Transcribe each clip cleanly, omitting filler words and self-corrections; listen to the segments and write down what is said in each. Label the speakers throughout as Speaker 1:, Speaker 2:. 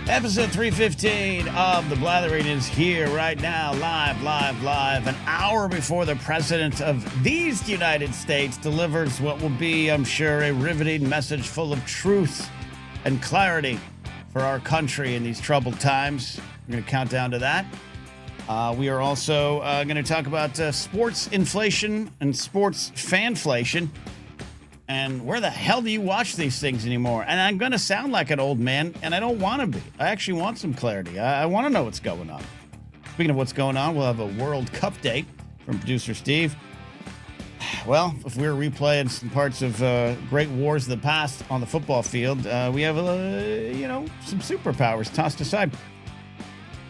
Speaker 1: Episode 315 of The Blathering is here right now, live, an hour before the President of these United States delivers what will be, I'm sure, a riveting message full of truth and clarity for our country in these troubled times. We're going to count down to that. We are also going to talk about sports inflation and sports fanflation. And where the hell do you watch these things anymore? And I'm going to sound like an old man, and I don't want to be. I actually want some clarity. I want to know what's going on. Speaking of what's going on, we'll have a World Cup date from producer Steve. Well, if we're replaying some parts of great wars of the past on the football field, we have, some superpowers tossed aside.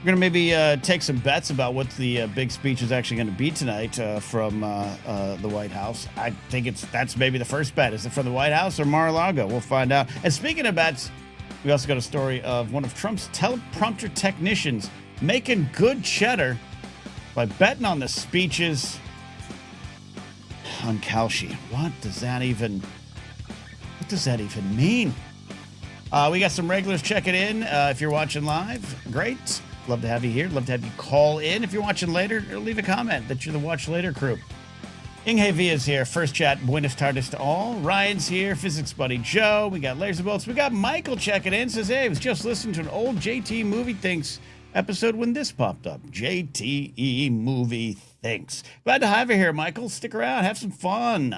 Speaker 1: We're going to maybe take some bets about what the big speech is actually going to be tonight from the White House. I think that's maybe the first bet. Is it from the White House or Mar-a-Lago? We'll find out. And speaking of bets, we also got a story of one of Trump's teleprompter technicians making good cheddar by betting on the speeches on Kalshi. What does that even mean? We got some regulars checking in. If you're watching live, great. Love to have you here. Love to have you call in. If you're watching later, leave a comment that you're the Watch Later crew. Inge Villa's here. First chat, buenas tardes to all. Ryan's here. Physics buddy Joe. We got Laser Bolts. We got Michael checking in. Says, hey, I was just listening to an old JT Movie Thinks episode when this popped up. JTE Movie Thinks. Glad to have you here, Michael. Stick around. Have some fun.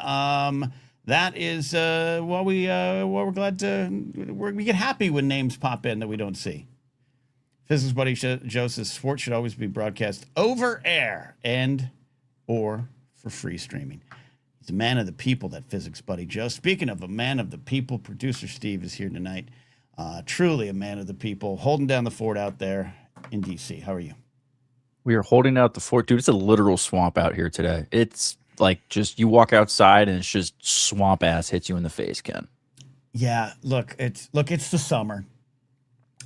Speaker 1: That is we're glad to... we get happy when names pop in that we don't see. Physics buddy Joe says sports should always be broadcast over air and or for free streaming. He's a man of the people, that physics buddy Joe. Speaking of a man of the people, producer Steve is here tonight. Truly a man of the people, holding down the fort out there in D.C. How are you?
Speaker 2: We are holding out the fort. Dude, it's a literal swamp out here today. It's like just you walk outside and it's just swamp ass hits you in the face, Ken.
Speaker 1: Yeah, look, it's the summer.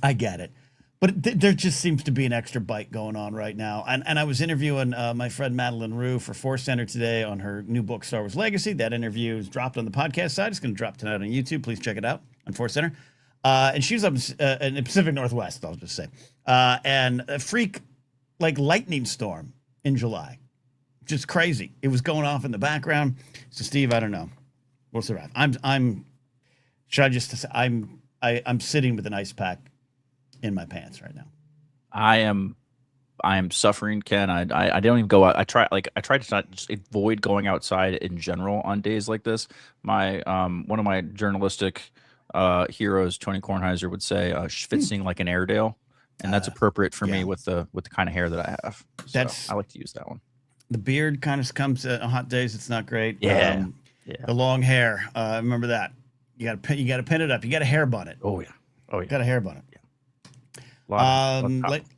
Speaker 1: I get it. But there just seems to be an extra bite going on right now. And I was interviewing my friend Madeline Rue for Force Center today on her new book, Star Wars Legacy. That interview is dropped on the podcast side. It's going to drop tonight on YouTube. Please check it out on Force Center. And she was up in the Pacific Northwest, I'll just say. And a freak, like lightning storm in July. Just crazy. It was going off in the background. So, Steve, I don't know. We'll survive. I'm sitting with an ice pack in my pants right now. I am
Speaker 2: suffering, Ken. I don't even go out. I try to not just avoid going outside in general on days like this. My one of my journalistic heroes, Tony Kornheiser, would say schwitzing like an Airedale, and that's appropriate for me with the kind of hair that I have. So I like to use that one.
Speaker 1: The beard kind of comes on hot days. It's not great.
Speaker 2: Yeah.
Speaker 1: The long hair. Remember that. You got to pin it up. You got to hair bun it.
Speaker 2: Oh yeah.
Speaker 1: Got to hair bun it.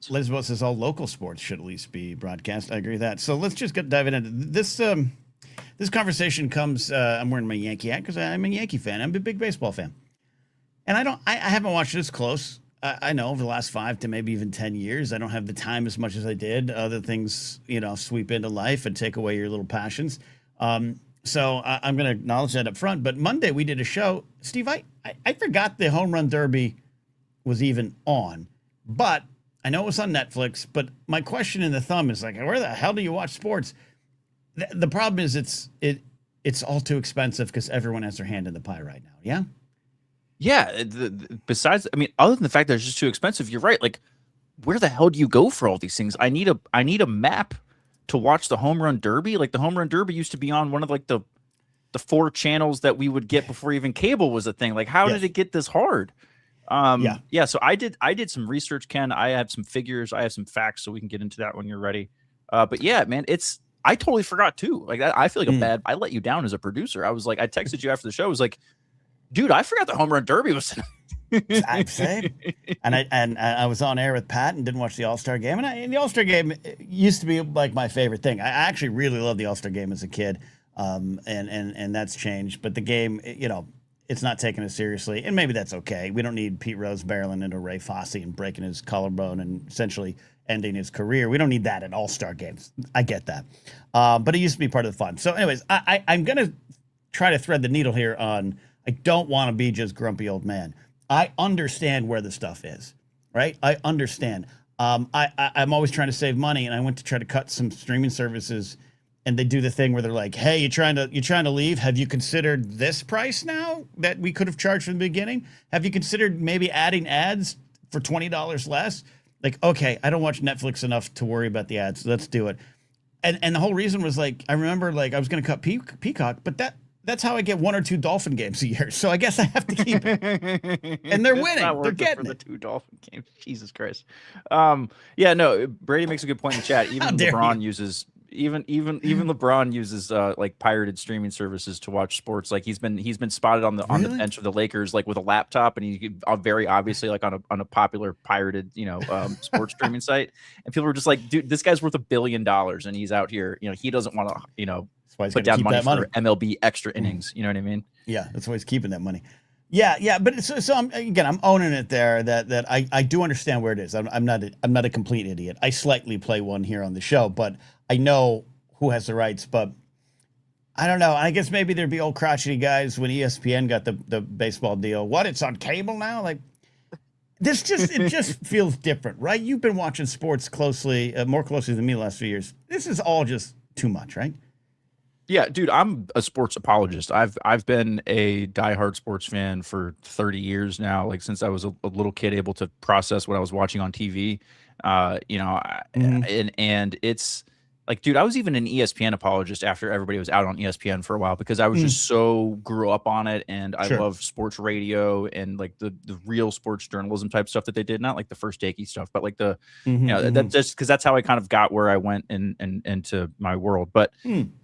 Speaker 1: Lisbeth says all local sports should at least be broadcast. I agree with that. So let's just dive into this. This conversation comes. I'm wearing my Yankee hat because I'm a Yankee fan. I'm a big baseball fan, and I haven't watched this close. I know over the last 5 to maybe even 10 years, I don't have the time as much as I did. Other things, sweep into life and take away your little passions. So I'm going to acknowledge that up front. But Monday we did a show. Steve, I forgot the Home Run Derby was even on. But I know it was on Netflix, but my question in the thumb is like, where the hell do you watch sports? The problem is it's all too expensive because everyone has their hand in the pie right now. Yeah.
Speaker 2: Yeah. Besides, other than the fact that it's just too expensive, you're right. Like, where the hell do you go for all these things? I need a map to watch the Home Run Derby. Like, the Home Run Derby used to be on one of like the 4 channels that we would get before even cable was a thing. Like, how did it get this hard? So I did some research, Ken. I have some figures, I have some facts, so we can get into that when you're ready. But yeah, man, I totally forgot too. Like, I feel like I let you down as a producer. I was like, I texted you after the show. I was like, dude, I forgot the Home Run Derby was
Speaker 1: Same. And I was on air with Pat and didn't watch the All-Star game. And the All-Star game used to be like my favorite thing. I actually really loved the All-Star game as a kid. And that's changed. But the game, it's not taken as seriously, and maybe that's okay. We don't need Pete Rose barreling into Ray Fosse and breaking his collarbone and essentially ending his career. We don't need that at All-Star games. I get that. But it used to be part of the fun. So anyways, I'm going to try to thread the needle here on, I don't want to be just grumpy old man. I understand where the stuff is. right? I understand. I'm always trying to save money, and I went to try to cut some streaming services, and they do the thing where they're like, "Hey, you're trying to leave? Have you considered this price now that we could have charged from the beginning? Have you considered maybe adding ads for $20 less?" Like, okay, I don't watch Netflix enough to worry about the ads. So let's do it. And the whole reason was like, I remember like I was going to cut Peacock, but that's how I get 1 or 2 Dolphin games a year. So I guess I have to keep it. And they're winning. They're getting
Speaker 2: for the 2 Dolphin games. Jesus Christ. Yeah, no, Brady makes a good point in the chat. Even LeBron uses even LeBron uses like pirated streaming services to watch sports. Like he's been spotted on the bench of the Lakers like with a laptop, and he very obviously like on a popular pirated sports streaming site. And people were just like, dude, this guy's worth $1 billion, and he's out here. He doesn't want to put down money for MLB extra innings. You know what I mean?
Speaker 1: Yeah, that's why he's keeping that money. Yeah, but so I'm owning it there. That I do understand where it is. I'm not a complete idiot. I slightly play one here on the show, but I know who has the rights. But I don't know. I guess maybe there'd be old crotchety guys when ESPN got the baseball deal. What? It's on cable now? Like it just feels different, right? You've been watching sports closely, more closely than me the last few years. This is all just too much, right?
Speaker 2: Yeah, dude, I'm a sports apologist. I've been a diehard sports fan for 30 years now, like since I was a little kid, able to process what I was watching on TV. And it's like, dude, I was even an ESPN apologist after everybody was out on ESPN for a while because I was just so grew up on it, and I love sports radio and like the real sports journalism type stuff that they did, not like the first takey stuff, but like the that just because that's how I kind of got where I went into my world. But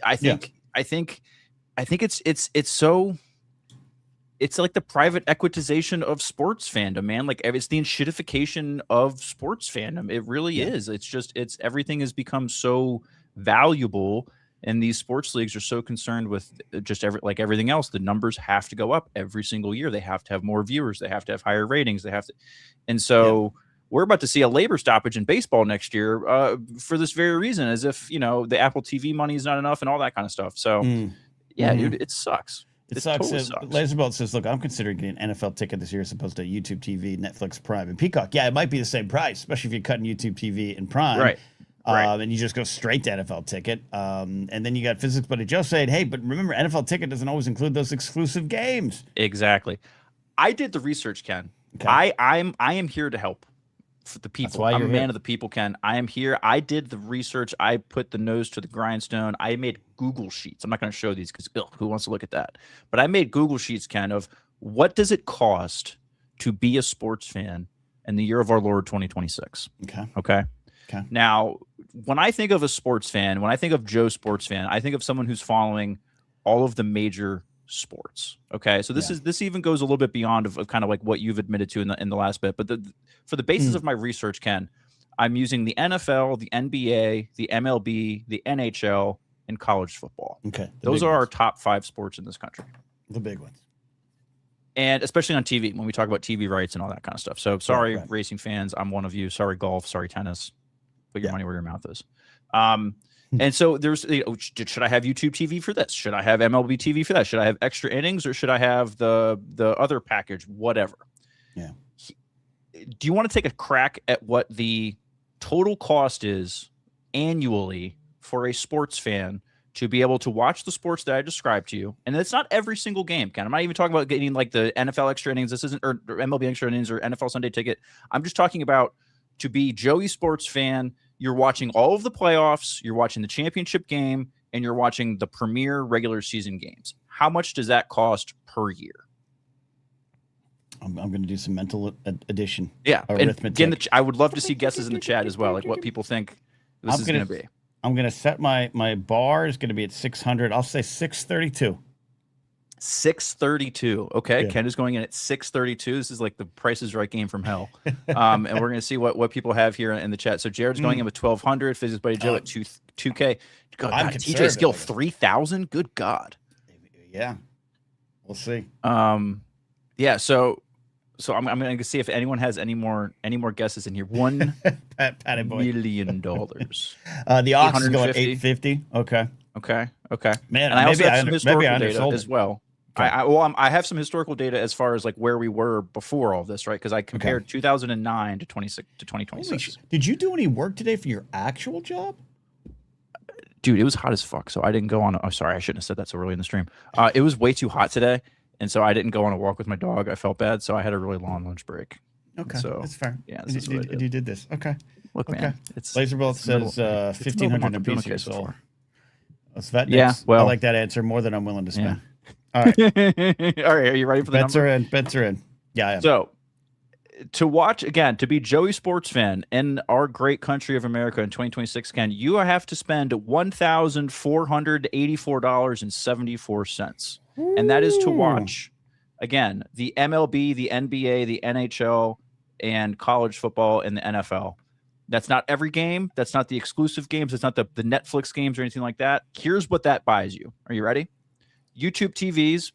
Speaker 2: I think it's so. It's like the private equitization of sports fandom, man. Like it's the shittification of sports fandom. It really is. It's everything has become so valuable, and these sports leagues are so concerned with just everything else. The numbers have to go up every single year. They have to have more viewers. They have to have higher ratings. They have to, and so we're about to see a labor stoppage in baseball next year for this very reason, as if the Apple TV money is not enough and all that kind of stuff. So dude, it sucks.
Speaker 1: It sucks. Totally sucks. Laserbelt says, look, I'm considering getting an NFL ticket this year as opposed to YouTube TV, Netflix Prime, and Peacock. Yeah, it might be the same price, especially if you're cutting YouTube TV and Prime.
Speaker 2: Right.
Speaker 1: And you just go straight to NFL ticket. And then you got Physics Buddy Joe saying, hey, but remember, NFL ticket doesn't always include those exclusive games.
Speaker 2: Exactly. I did the research, Ken. Okay. I am here to help for the people. I'm a man of the people, Ken. I am here. I did the research. I put the nose to the grindstone. I made Google Sheets. I'm not going to show these because who wants to look at that? But I made Google Sheets, Ken, of what does it cost to be a sports fan in the year of our Lord 2026. Okay. Now, when I think of a sports fan, when I think of Joe sports fan, I think of someone who's following all of the major sports. Okay, so this even goes a little bit beyond of kind of like what you've admitted to in the last bit. But for the basis of my research, Ken, I'm using the NFL, the NBA, the MLB, the NHL, and college football.
Speaker 1: Okay,
Speaker 2: those are our top 5 sports in this country.
Speaker 1: The big ones.
Speaker 2: And especially on TV, when we talk about TV rights and all that kind of stuff. So sorry, racing fans, I'm one of you. Sorry, golf. Sorry, tennis. Put your money where your mouth is. And so there's, should I have YouTube TV for this? Should I have MLB TV for that? Should I have extra innings, or should I have the other package? Whatever.
Speaker 1: Yeah.
Speaker 2: Do you want to take a crack at what the total cost is annually for a sports fan to be able to watch the sports that I described to you? And it's not every single game, Ken. I'm not even talking about getting like the NFL extra innings. This isn't or MLB extra innings or NFL Sunday ticket. I'm just talking about to be Joey sports fan. You're watching all of the playoffs, you're watching the championship game, and you're watching the premier regular season games. How much does that cost per year?
Speaker 1: I'm going to do some mental addition.
Speaker 2: Yeah.
Speaker 1: Arithmetic.
Speaker 2: Again, I would love to see guesses in the chat as well, like what people think this is going to be.
Speaker 1: I'm going to set my bar is going to be at 600. I'll say 632.
Speaker 2: 632. Okay, yeah. Ken is going in at 632. This is like the Price is Right game from hell. And we're going to see what people have here in the chat. So Jared's going in with 1,200. Physics Buddy Joe at 2K. God, TJ Skill 3,000. Good God.
Speaker 1: Yeah, we'll see.
Speaker 2: Yeah. So I'm going to see if anyone has any more guesses in here. $1 million.
Speaker 1: The Ox is going 850. Okay.
Speaker 2: Man,
Speaker 1: and I also have some historical data
Speaker 2: as well.
Speaker 1: Okay.
Speaker 2: I have some historical data as far as like where we were before all this, right? Because I compared 2009 to 2026.
Speaker 1: Did you do any work today for your actual job?
Speaker 2: Dude, it was hot as fuck, so I didn't go on. Oh, sorry, I shouldn't have said that so early in the stream. It was way too hot today, and so I didn't go on a walk with my dog. I felt bad, so I had a really long lunch break.
Speaker 1: Okay,
Speaker 2: so
Speaker 1: that's fair.
Speaker 2: Yeah,
Speaker 1: you did this. Okay.
Speaker 2: Look,
Speaker 1: okay.
Speaker 2: Man, it's
Speaker 1: Laserbolt says 1,500 a piece here, so Svetniks.
Speaker 2: Yeah, well,
Speaker 1: I like that answer more than I'm willing to spend.
Speaker 2: Yeah. All right, all right. Are you ready for the
Speaker 1: bets
Speaker 2: number?
Speaker 1: are in? Bets are in. Yeah, I am.
Speaker 2: So to watch again, to be Joey Sports fan in our great country of America in 2026, Ken, you have to spend $1,484.74, and that is to watch again the MLB, the NBA, the NHL, and college football and the NFL. That's not every game. That's not the exclusive games. That's not the Netflix games or anything like that. Here's what that buys you. Are you ready? YouTube TV's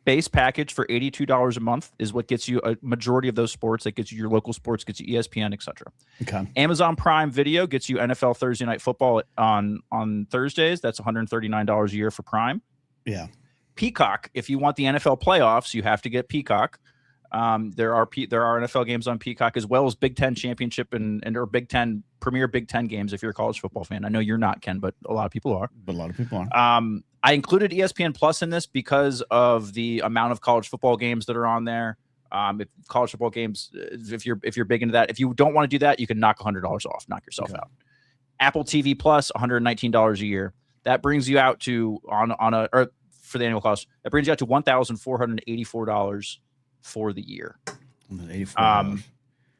Speaker 2: base package for $82 a month is what gets you a majority of those sports. That gets you your local sports, gets you ESPN, etc.
Speaker 1: Okay.
Speaker 2: Amazon Prime Video gets you NFL Thursday Night Football on Thursdays. That's $139 a year for Prime.
Speaker 1: Yeah.
Speaker 2: Peacock, if you want the NFL playoffs, you have to get Peacock. There are NFL games on Peacock, as well as Big Ten championship and or Big Ten premier Big Ten games. If you're a college football fan, I know you're not, Ken, but a lot of people are. I included ESPN Plus in this because of the amount of college football games that are on there. If college football games, if you're big into that, if you don't want to do that, you can knock $100 off, knock yourself out. Apple TV Plus, $119 a year. That brings you out to for the annual cost. That brings you out to $1,484 for the year.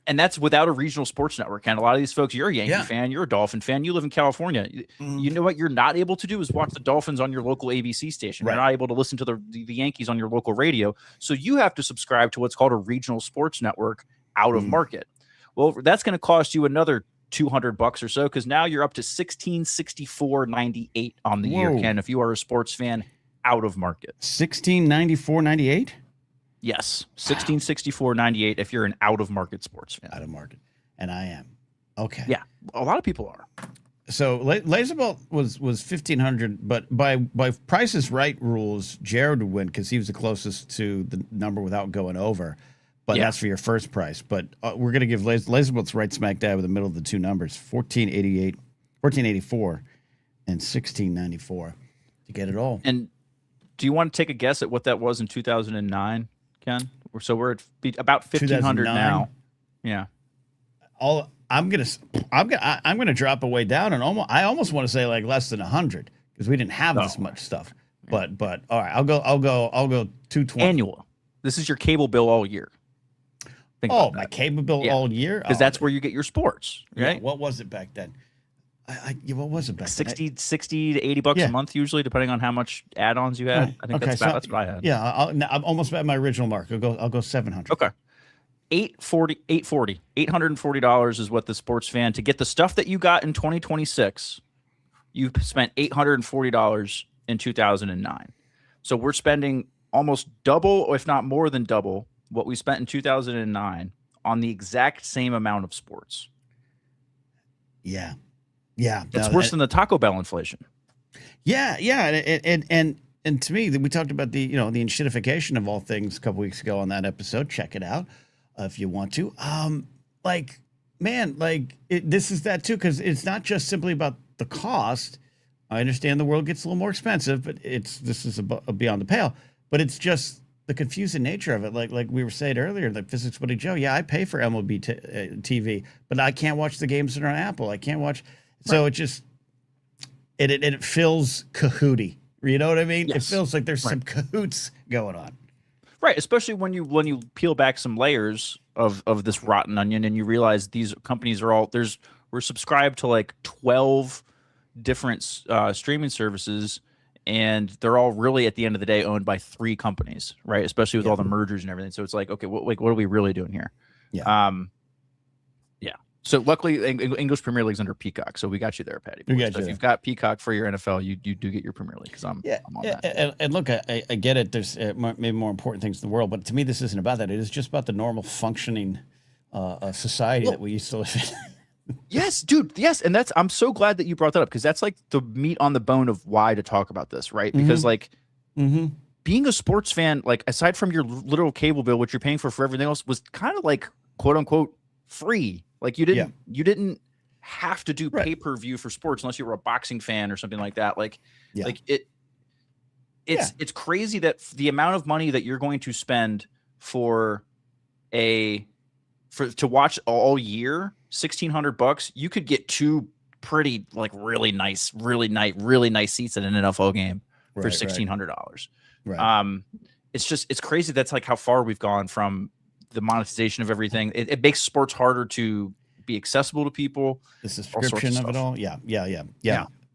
Speaker 2: And that's without a regional sports network. And a lot of these folks, you're a Yankee fan, you're a Dolphin fan, you live in California. You know what you're not able to do is watch the Dolphins on your local ABC station. Right. You're not able to listen to the Yankees on your local radio. So you have to subscribe to what's called a regional sports network out of market. Well, that's going to cost you another $200 or so, because now you're up to $1,664.98 on the year, Ken, if you are a sports fan out of market.
Speaker 1: $1,694.98?
Speaker 2: Yes, $1,664.98 if you're an out-of-market sports fan.
Speaker 1: Out of market, and I am. Okay.
Speaker 2: Yeah, a lot of people are.
Speaker 1: So Laserbolt was $1,500, but by Price is Right rules, Jared would win because he was the closest to the number without going over. But that's for your first price. But we're going to give Laserbolt's right smack dab in the middle of the two numbers, $1,484, and $1,694 to get it all.
Speaker 2: And do you want to take a guess at what that was in 2009? Ken? So we're at about 1,500 now. Yeah.
Speaker 1: I'm gonna drop away down, and I almost want to say like less than 100 because we didn't have this much stuff. But all right, I'll go 220
Speaker 2: annual. This is your cable bill all year.
Speaker 1: My cable bill all year,
Speaker 2: because that's where you get your sports, right?
Speaker 1: Yeah, what was it back then? What was it back then?
Speaker 2: $60 to $80 a month, usually, depending on how much add-ons you had. I think that's what I had.
Speaker 1: Yeah, I'm almost at my original mark. I'll go 700.
Speaker 2: Okay. $840 is what the sports fan, to get the stuff that you got in 2026, you spent $840 in 2009. So we're spending almost double, if not more than double, what we spent in 2009 on the exact same amount of sports.
Speaker 1: Yeah.
Speaker 2: It's worse than the Taco Bell inflation.
Speaker 1: Yeah. And to me, we talked about the enshittification of all things a couple weeks ago on that episode. Check it out if you want to. This is that too, because it's not just simply about the cost. I understand the world gets a little more expensive, but this is beyond the pale. But it's just the confusing nature of it. Like we were saying earlier, like Physics Buddy Joe. Yeah, I pay for MLB TV, but I can't watch the games that are on Apple. I can't watch. So it just it feels cahooty. You know what I mean? Yes. It feels like there's some cahoots going on.
Speaker 2: Right, especially when you peel back some layers of this rotten onion and you realize these companies are all we're subscribed to like 12 different streaming services, and they're all really at the end of the day owned by 3 companies, right? Especially with all the mergers and everything. So it's like, okay, what are we really doing here?
Speaker 1: Yeah.
Speaker 2: So luckily, English Premier League's under Peacock, so we got you there, Patty. So if you've got Peacock for your NFL, you do get your Premier League, because I'm on that.
Speaker 1: And look, I get it. There's maybe more important things in the world, but to me, this isn't about that. It is just about the normal functioning society that we used to live in.
Speaker 2: Yes, dude. Yes, and I'm so glad that you brought that up, because that's like the meat on the bone of why to talk about this, right? Because being a sports fan, like aside from your literal cable bill, which you're paying for everything else, was kind of like quote unquote free. Like you didn't have to do pay-per-view for sports unless you were a boxing fan or something like that. Like it's crazy that the amount of money that you're going to spend to watch all year, $1,600, you could get two pretty like really nice seats at an NFL game for $1,600. Right. It's crazy. That's like how far we've gone from the monetization of everything. It makes sports harder to be accessible to people.
Speaker 1: The subscription of it all. Yeah.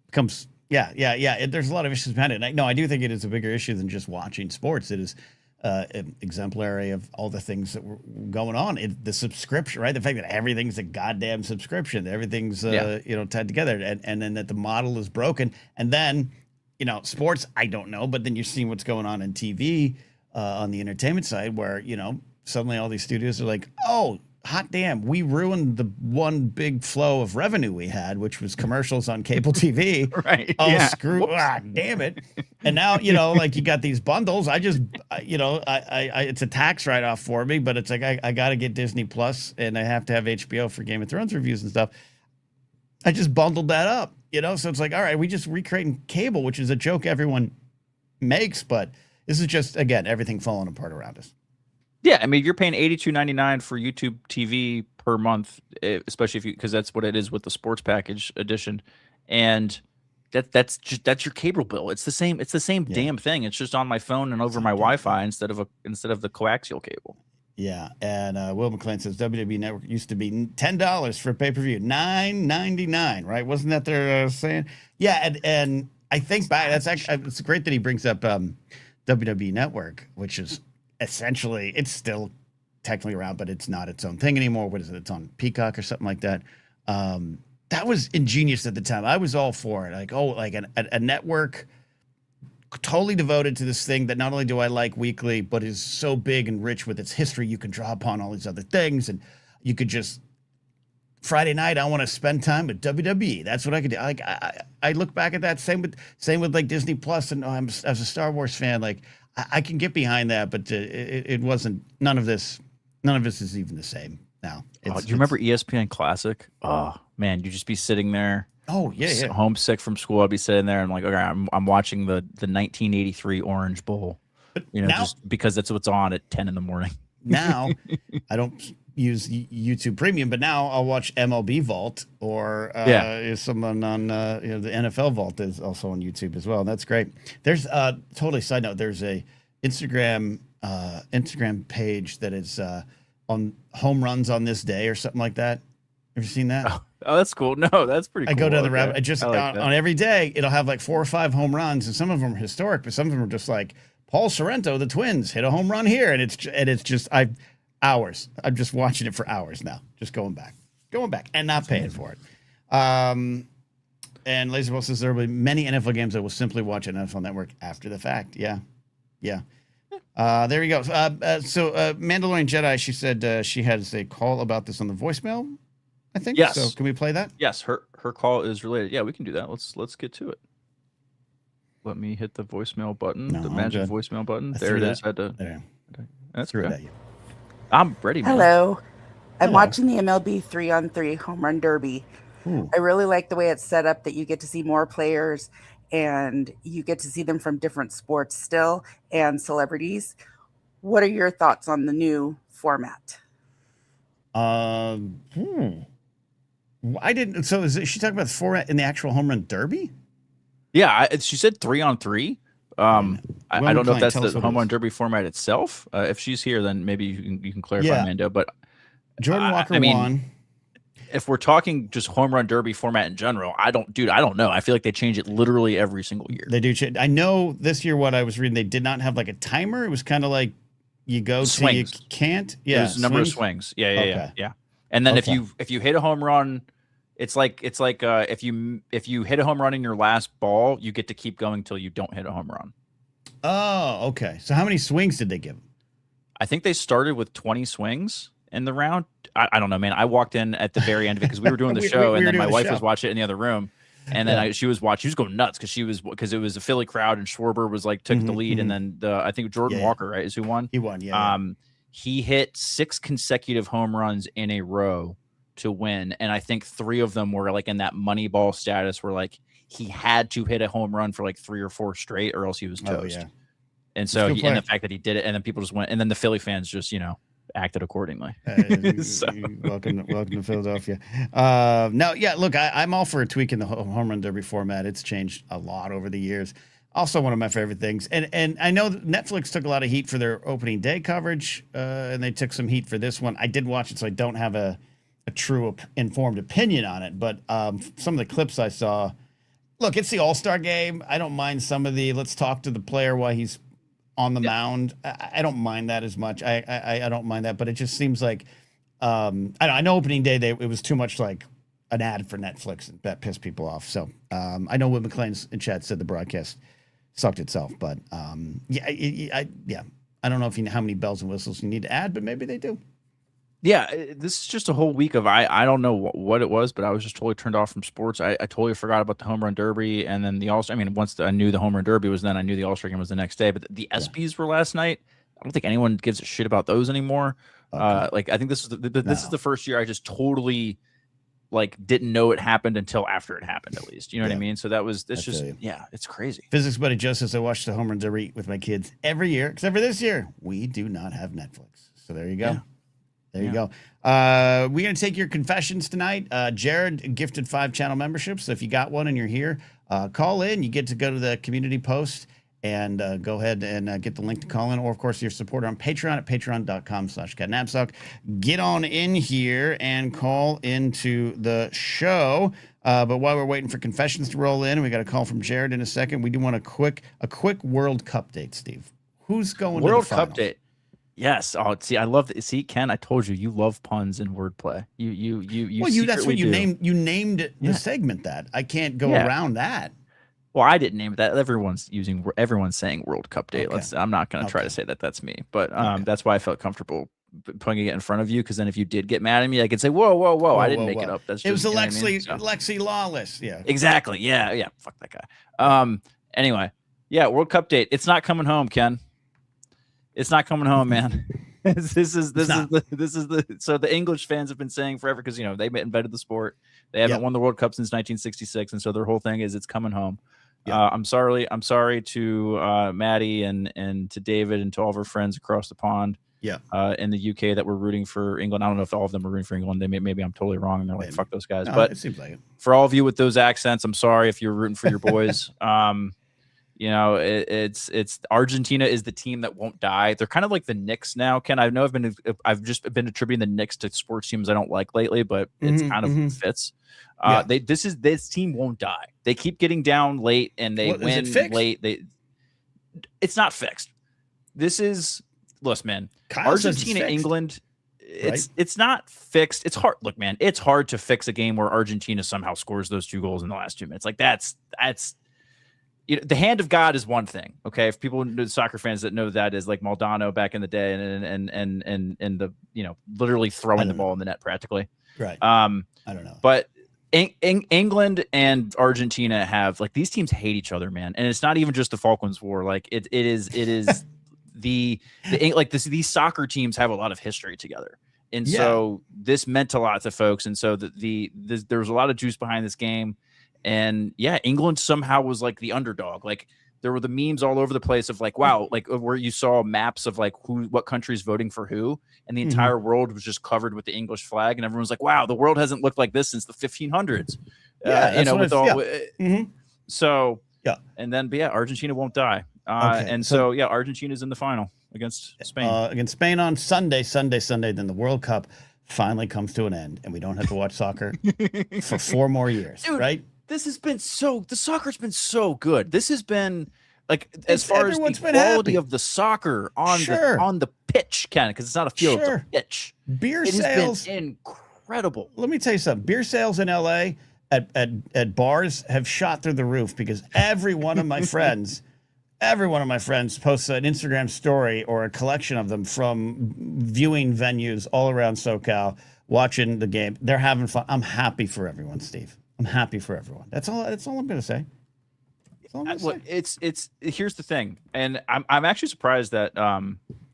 Speaker 1: Becomes there's a lot of issues behind it. I do think it is a bigger issue than just watching sports. It is exemplary of all the things that were going on. The subscription, right? The fact that everything's a goddamn subscription, everything's tied together, and then that the model is broken. And then, sports, I don't know, but then you're seeing what's going on in TV on the entertainment side, where suddenly all these studios are like, oh, hot damn, we ruined the one big flow of revenue we had, which was commercials on cable TV.
Speaker 2: Right.
Speaker 1: Oh, screw, damn it. And now, like you got these bundles. I just, it's a tax write-off for me, but it's like, I got to get Disney Plus and I have to have HBO for Game of Thrones reviews and stuff. I just bundled that up, so it's like, all right, we just recreating cable, which is a joke everyone makes, but this is just, again, everything falling apart around us.
Speaker 2: Yeah, I mean, you're paying $82.99 for YouTube TV per month, especially because that's what it is with the sports package edition, and that's your cable bill. It's the same damn thing. It's just on my phone and over my Wi-Fi instead of the coaxial cable.
Speaker 1: Yeah, and Will McLean says WWE Network used to be $10 for pay-per-view, $9.99, right? Wasn't that they're saying? Yeah, and I think back. That's actually it's great that he brings up WWE Network, which is. Essentially, it's still technically around, but it's not its own thing anymore. What is it? It's on Peacock or something like that. That was ingenious at the time. I was all for it. Like, a network totally devoted to this thing that not only do I like weekly, but is so big and rich with its history. You can draw upon all these other things, and you could just Friday night. I want to spend time with WWE. That's what I could do. Like, I look back at that. Same with like Disney Plus, and as a Star Wars fan, like. I can get behind that, but it wasn't. None of this is even the same now.
Speaker 2: Do you remember ESPN Classic? Oh man, you'd just be sitting there.
Speaker 1: Oh yeah.
Speaker 2: Homesick from school. I'd be sitting there. And I'm like, okay, I'm watching the 1983 Orange Bowl. Now, just because that's what's on at 10 in the morning.
Speaker 1: Now, I don't use YouTube Premium, but now I'll watch MLB Vault or someone on the NFL Vault is also on YouTube as well. That's great. There's totally side note. There's a Instagram page that is on home runs on this day or something like that. Ever seen that?
Speaker 2: Oh, that's cool. No, that's pretty cool.
Speaker 1: I go to the rabbit. I just on every day it'll have like 4 or 5 home runs, and some of them are historic, but some of them are just like Paul Sorrento, the Twins, hit a home run here, and it's just hours. I'm just watching it for hours now, just going back and not paying for it. And Laserbolt says there will be many NFL games that will simply watch on NFL Network after the fact. Yeah. There you go. So Mandalorian Jedi, she said she has a call about this on the voicemail, I think.
Speaker 2: Yes.
Speaker 1: So can we play that?
Speaker 2: Yes, her call is related. Yeah, we can do that. Let's get to it. Let me hit the voicemail button, the magic voicemail button. There it is. That's good. I'm ready. Man.
Speaker 3: Hello. I'm watching the MLB 3-on-3 Home Run Derby.
Speaker 1: Ooh.
Speaker 3: I really like the way it's set up, that you get to see more players and you get to see them from different sports still and celebrities. What are your thoughts on the new format?
Speaker 1: I didn't. So is she talking about the format in the actual Home Run Derby?
Speaker 2: Yeah, she said 3-on-3. I don't know if that's the Home Run Derby format itself. If she's here, then maybe you can clarify, Mando. But
Speaker 1: Jordan Walker won.
Speaker 2: If we're talking just Home Run Derby format in general, I don't know. I feel like they change it literally every single year.
Speaker 1: They do change. I know this year what I was reading, they did not have like a timer. It was kind of like you go
Speaker 2: swings.
Speaker 1: till you can't. Yeah,
Speaker 2: there's a number of swings. Yeah. And then if you hit a home run. It's like if you hit a home run in your last ball, you get to keep going till you don't hit a home run.
Speaker 1: Oh, okay. So how many swings did they give him?
Speaker 2: I think they started with 20 swings in the round. I don't know, man. I walked in at the very end of it because we were doing the show, and then my wife was watching it in the other room. And then she was going nuts because it was a Philly crowd and Schwarber was like took the lead. And then I think Jordan Walker, right, is who won.
Speaker 1: He won. Yeah.
Speaker 2: He hit 6 consecutive home runs in a row to win. And I think 3 of them were like in that money ball status where like he had to hit a home run for like 3 or 4 straight or else he was toast.
Speaker 1: Yeah.
Speaker 2: And so and the fact that he did it and then people just went and then the Philly fans just, acted accordingly.
Speaker 1: So. Welcome to Philadelphia. No, yeah, look, I'm all for tweaking the home run derby format. It's changed a lot over the years. Also one of my favorite things. And I know that Netflix took a lot of heat for their opening day coverage, and they took some heat for this one. I did watch it, so I don't have a true informed opinion on it. But some of the clips I saw, look, it's the All-Star game. I don't mind some of the let's talk to the player while he's on the mound. I don't mind that as much. I don't mind that, but it just seems like I know opening day it was too much like an ad for Netflix and that pissed people off. So I know what McLean's in chat said the broadcast sucked itself, but I don't know how many bells and whistles you need to add, but maybe they do.
Speaker 2: Yeah, this is just a whole week of I don't know what it was, but I was just totally turned off from sports. I totally forgot about the home run derby and then the All-Star. I mean, once I knew the home run derby was then, I knew the All-Star game was the next day. But the ESPYs were last night. I don't think anyone gives a shit about those anymore. Okay. Like I think this is this is the first year I just totally like didn't know it happened until after it happened. At least you know what I mean. So it's crazy. Physics
Speaker 1: buddy Joe says I watch the home run derby with my kids every year except for this year. We do not have Netflix, so there you go. Yeah. There you go. We're going to take your confessions tonight. Jared gifted 5 channel memberships. So if you got one and you're here, call in. You get to go to the community post and go ahead and get the link to call in. Or, of course, your supporter on Patreon at patreon.com/Napzok. Get on in here and call into the show. But while we're waiting for confessions to roll in, we got a call from Jared in a second. We do want a quick World Cup date, Steve. Who's going
Speaker 2: World
Speaker 1: to the finals?
Speaker 2: Cup date? Yes. Oh, see, I love it. See, Ken, I told you love puns and wordplay. You.
Speaker 1: That's what you named. You named the segment that. I can't go around that.
Speaker 2: Well, I didn't name it that. Everyone's saying World Cup date.
Speaker 1: Okay.
Speaker 2: I'm not going to try to say that that's me, but that's why I felt comfortable putting it in front of you. Because then if you did get mad at me, I could say, whoa, I didn't make it up. That's just,
Speaker 1: it was Alexi Lawless. Yeah.
Speaker 2: Exactly. Yeah. Fuck that guy. Anyway, World Cup date. It's not coming home, Ken. It's not coming home, man. So the English fans have been saying forever because they invented the sport. They haven't won the World Cup since 1966, and so their whole thing is it's coming home. I'm sorry to Maddie and to David and to all of our friends across the pond. In the UK that were rooting for England. I don't know if all of them were rooting for England. Maybe I'm totally wrong and they're like, fuck those guys.
Speaker 1: No,
Speaker 2: but
Speaker 1: it seems like it.
Speaker 2: For all of you with those accents, I'm sorry if you're rooting for your boys. It's Argentina is the team that won't die. They're kind of like the Knicks now, Ken. I know I've just been attributing the Knicks to sports teams I don't like lately, but it's kind of fits. This team won't die. They keep getting down late and they win late. It's not fixed. Listen, man. Argentina, England. It's not fixed. It's hard. Look, man, it's hard to fix a game where Argentina somehow scores those 2 goals in the last 2 minutes. Like that's. The hand of God is one thing, okay? If people know soccer fans that know that is like Maldonado back in the day, and the literally throwing the ball in the net practically.
Speaker 1: Right. I don't know,
Speaker 2: but England and Argentina have these teams hate each other, man, and it's not even just the Falklands War. Like it is these soccer teams have a lot of history together, and so this meant a lot to folks, and so there was a lot of juice behind this game. And England somehow was like the underdog. Like there were the memes all over the place of wow, where you saw maps of what countries voting for who, and the entire world was just covered with the English flag, and everyone's like, wow, the world hasn't looked like this since the 1500s. So and then Argentina won't die. Argentina's in the final against Spain.
Speaker 1: On Sunday. Then the World Cup finally comes to an end, and we don't have to watch soccer for 4 more years.
Speaker 2: Dude,
Speaker 1: right?
Speaker 2: The soccer's been so good. This has been as far as the quality of the soccer on the pitch, because it's not a field, it's a pitch.
Speaker 1: Beer sales
Speaker 2: has been incredible.
Speaker 1: Let me tell you something. Beer sales in LA at bars have shot through the roof because every one of my friends posts an Instagram story or a collection of them from viewing venues all around SoCal, watching the game. They're having fun. I'm happy for everyone, Steve. I'm happy for everyone. That's all I'm going to say. That's all I'm gonna say.
Speaker 2: It's here's the thing, and I'm actually surprised that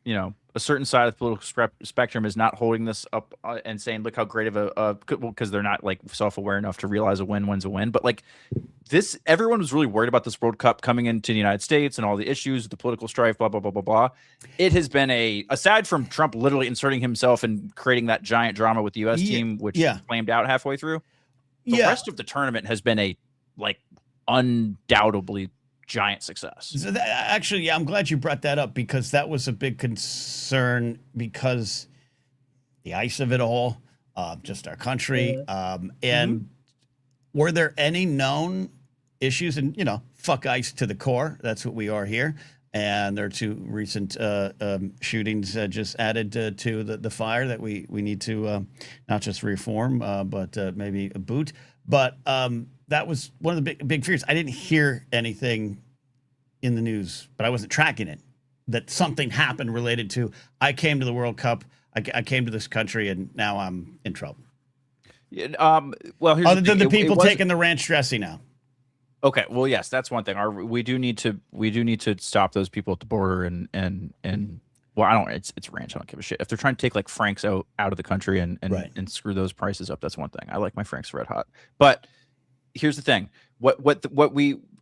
Speaker 2: you know, a certain side of the political spectrum is not holding this up and saying, look how great of because they're not like self-aware enough to realize a win-win's a win. But like this, everyone was really worried about this World Cup coming into the United States and all the issues, the political strife, blah, blah, blah, blah, blah. It has been aside from Trump literally inserting himself and creating that giant drama with the U.S. team, which flamed out halfway through, the rest of the tournament has been a like undoubtedly giant success.
Speaker 1: So actually, I'm glad you brought that up because that was a big concern because the ice of it all, just our country. And were there any known issues? And, you know, fuck ice to the core. That's what we are here. And there are 2 recent shootings just added to the fire that we need to not just reform, but maybe boot. But that was one of the big fears. I didn't hear anything in the news, but I wasn't tracking it, that something happened related to, I came to the World Cup, I came to this country, and now I'm in trouble.
Speaker 2: Well, here's
Speaker 1: other than the people taking the ranch dressing now.
Speaker 2: Okay, well, yes, that's one thing. We do need to stop those people at the border and well, it's ranch. I don't give a shit if they're trying to take like Franks out of the country and screw those prices up. That's one thing. I like my Franks red hot, but here's the thing.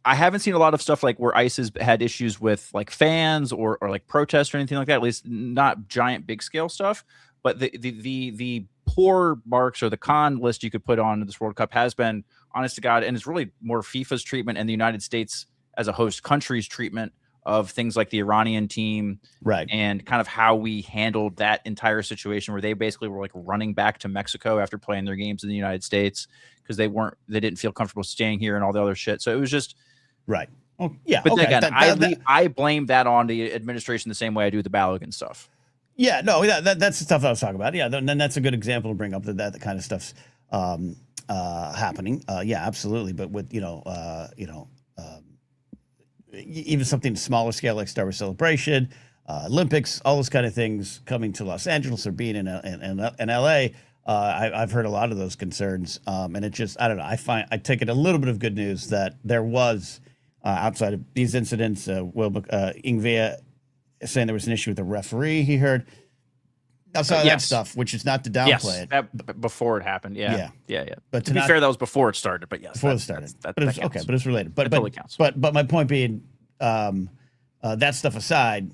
Speaker 2: I haven't seen a lot of stuff like where ICE has had issues with like fans or like protests or anything like that. At least not giant big scale stuff. But the poor marks or the con list you could put on this World Cup has been, honest to God, and it's really more FIFA's treatment and the United States as a host country's treatment of things like the Iranian team, and kind of how we handled that entire situation where they basically were like running back to Mexico after playing their games in the United States because they didn't feel comfortable staying here and all the other shit. So it was just.
Speaker 1: Right. Oh, yeah.
Speaker 2: But again, I blame that on the administration the same way I do the Balogun stuff. Yeah,
Speaker 1: no, that's the stuff I was talking about. Yeah, then that's a good example to bring up that kind of stuff's happening. Yeah, absolutely. But with even something smaller scale like Star Wars Celebration, Olympics, all those kind of things coming to Los Angeles or being in LA. I've heard a lot of those concerns, and it just, I don't know. I take it a little bit of good news that there was. Outside of these incidents, Ingve saying there was an issue with the referee he heard. Outside of that stuff, which is not to downplay it.
Speaker 2: That, before it happened, yeah. But to be fair, that was before it started, but yes.
Speaker 1: Before it started. But it's related. But
Speaker 2: totally counts.
Speaker 1: But my point being, that stuff aside,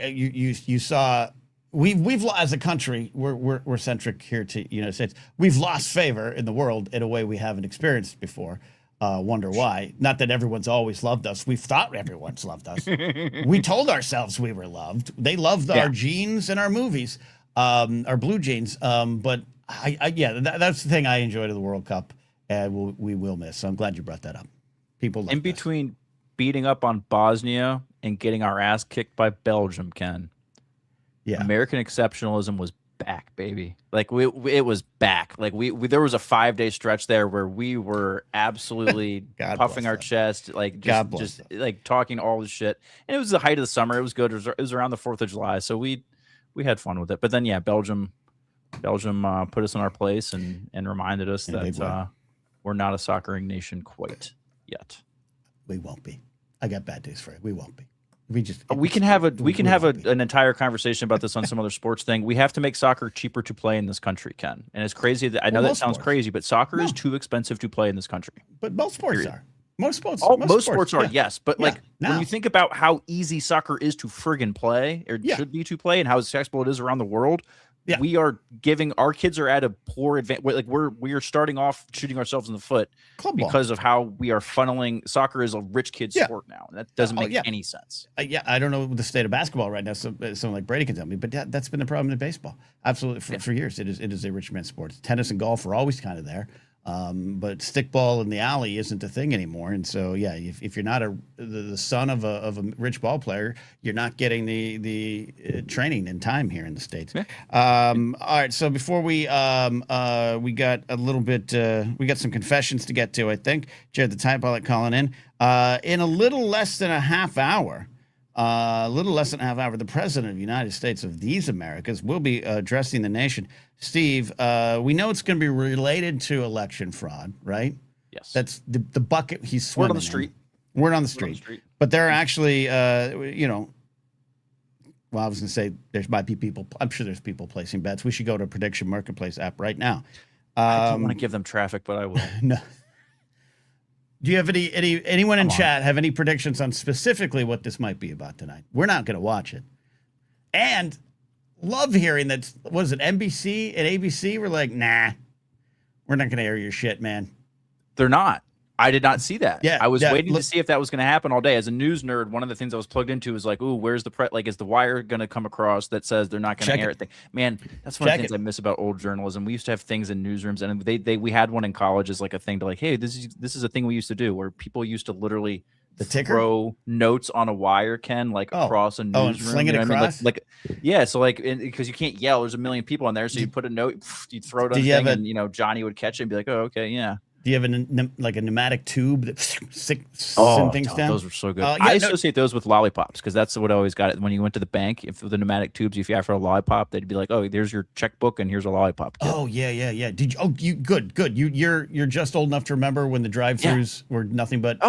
Speaker 1: you saw, we've as a country, we're centric here to the United States. We've lost favor in the world in a way we haven't experienced before. Wonder why. Not that everyone's always loved us. We've thought everyone's loved us. We told ourselves we were loved. They loved our jeans and our movies, our blue jeans. But that's the thing I enjoyed of the World Cup, and we will miss. So I'm glad you brought that up. People love
Speaker 2: between beating up on Bosnia and getting our ass kicked by Belgium, Ken. Yeah, American exceptionalism was back, baby. Like it was back. Like we there was a 5-day stretch there where we were absolutely puffing our chest, like just like talking all this shit. And it was the height of the summer. It was good. It was around the 4th of July, so we had fun with it. But then Belgium put us in our place and reminded us that we're not a soccering nation quite yet.
Speaker 1: We won't be. I got bad news for you. We won't be.
Speaker 2: We can have an entire conversation about this on some other sports thing. We have to make soccer cheaper to play in this country, Ken. And it's crazy that I know that sounds crazy, but soccer is too expensive to play in this country.
Speaker 1: But most sports are. Most sports
Speaker 2: are, yes. But when you think about how easy soccer is to friggin' play, or should be to play, and how accessible it is around the world, we are giving our kids are at a poor advantage. Like we are starting off shooting ourselves in the foot because of how we are funneling. Soccer is a rich kid sport now, and that doesn't make any sense.
Speaker 1: I don't know the state of basketball right now. So someone like Brady can tell me, but that's been the problem in baseball. Absolutely, for years it is a rich man's sport. Tennis and golf are always kind of there. But stickball in the alley isn't a thing anymore, and so if you're not the son of a rich ball player, you're not getting the training and time here in the States. All right, so before we got a little bit, we got some confessions to get to. I think Jared the Time Pilot calling in a little less than a half hour. The president of the United States of these Americas will be addressing the nation. Steve, we know it's going to be related to election fraud, right?
Speaker 2: Yes.
Speaker 1: That's the bucket he's
Speaker 2: Word
Speaker 1: swimming
Speaker 2: on the street.
Speaker 1: in. Word on the street. But there are actually, you know, well, I was going to say there might be people. I'm sure there's people placing bets. We should go to a prediction marketplace app right now.
Speaker 2: I don't want to give them traffic, but I will.
Speaker 1: No. Do you have anyone in chat have any predictions on specifically what this might be about tonight? We're not going to watch it. And love hearing that, was it NBC and ABC were like, nah, we're not going to air your shit, man.
Speaker 2: They're not. I did not see that.
Speaker 1: Yeah,
Speaker 2: I was waiting to see if that was going to happen all day. As a news nerd, one of the things I was plugged into was like, ooh, where's the like, is the wire going to come across that says they're not going to air it? Man, that's one of the things I miss about old journalism. We used to have things in newsrooms, and we had one in college as like a thing to like, hey, this is a thing we used to do where people used to literally throw notes on a wire, Ken, like across a newsroom.
Speaker 1: And fling it across?
Speaker 2: Like, yeah, so like, because you can't yell, there's a million people in there, so you put a note, you throw it on the thing, and, you know, Johnny would catch it and be like, oh, okay, yeah.
Speaker 1: Do you have a pneumatic tube that send things down?
Speaker 2: Those were so good. I associate those with lollipops because that's what I always got. When you went to the bank, if the pneumatic tubes, if you asked for a lollipop, they'd be like, "Oh, there's your checkbook and here's a lollipop." Kid.
Speaker 1: Oh yeah. Did you? Oh, you good. You're just old enough to remember when the drive-throughs were nothing but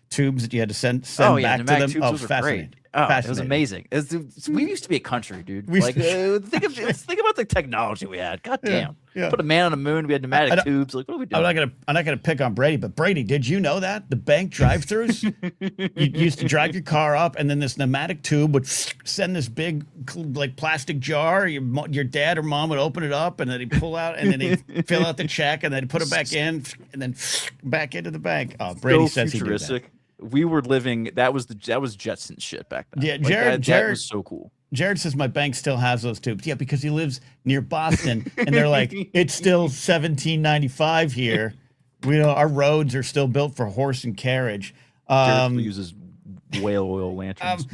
Speaker 1: tubes that you had to send back to them.
Speaker 2: Tubes, those were great. Oh, it was amazing. We used to be a country, dude. Like, think about the technology we had. God damn. Yeah. Put a man on the moon. We had pneumatic tubes. Like, what are we doing?
Speaker 1: I'm not gonna pick on Brady, but Brady, did you know that the bank drive-throughs, you used to drive your car up, and then this pneumatic tube would send this big like plastic jar. Your dad or mom would open it up, and then he'd pull out, and then he'd fill out the check, and then put it back in, and then back into the bank. Oh, Brady says he did that.
Speaker 2: We were living. That was Jetson shit back then.
Speaker 1: Yeah, Jared
Speaker 2: was so cool.
Speaker 1: Jared says my bank still has those tubes. Yeah, because he lives near Boston, and they're like, it's still 1795 here. We know our roads are still built for horse and carriage.
Speaker 2: Jared uses whale oil lanterns.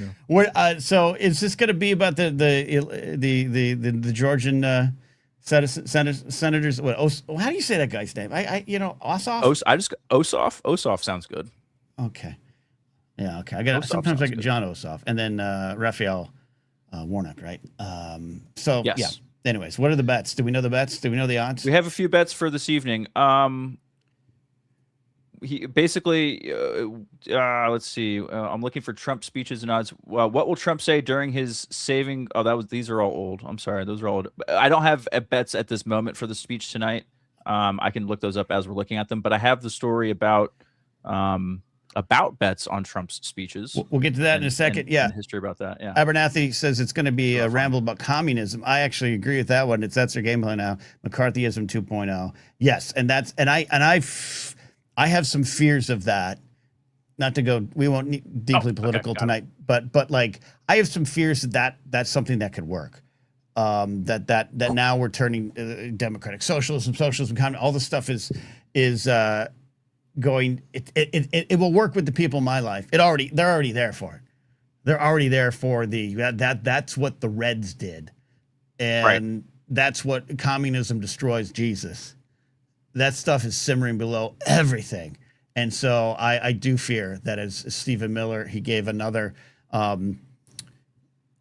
Speaker 1: So is this going to be about the Georgian senators? What? How do you say that guy's name? Ossoff.
Speaker 2: Ossoff. Ossoff sounds good.
Speaker 1: Okay. Yeah. Okay. Sometimes I get John Ossoff, and then Raphael Warnock, right?
Speaker 2: Yes.
Speaker 1: Yeah. Anyways, what are the bets? Do we know the bets? Do we know the odds?
Speaker 2: We have a few bets for this evening. He basically, let's see. I'm looking for Trump speeches and odds. Well, what will Trump say during his saving? Oh, these are all old. I'm sorry, those are all old. I don't have bets at this moment for the speech tonight. I can look those up as we're looking at them, but I have the story about bets on Trump's speeches.
Speaker 1: We'll get to that in a second. Yeah.
Speaker 2: History about that. Yeah.
Speaker 1: Abernathy says it's going to be a ramble about communism. I actually agree with that one. That's their game plan now. McCarthyism 2.0. Yes. And I have some fears of that. Not to go, we won't need deeply political tonight, but like I have some fears that that's something that could work. That now we're turning democratic socialism, all this stuff is going. It will work with the people in my life. They're already there for it. They're already there for that's what the Reds did, and that's what communism destroys Jesus. That stuff is simmering below everything, and so I do fear that as Stephen Miller, he gave another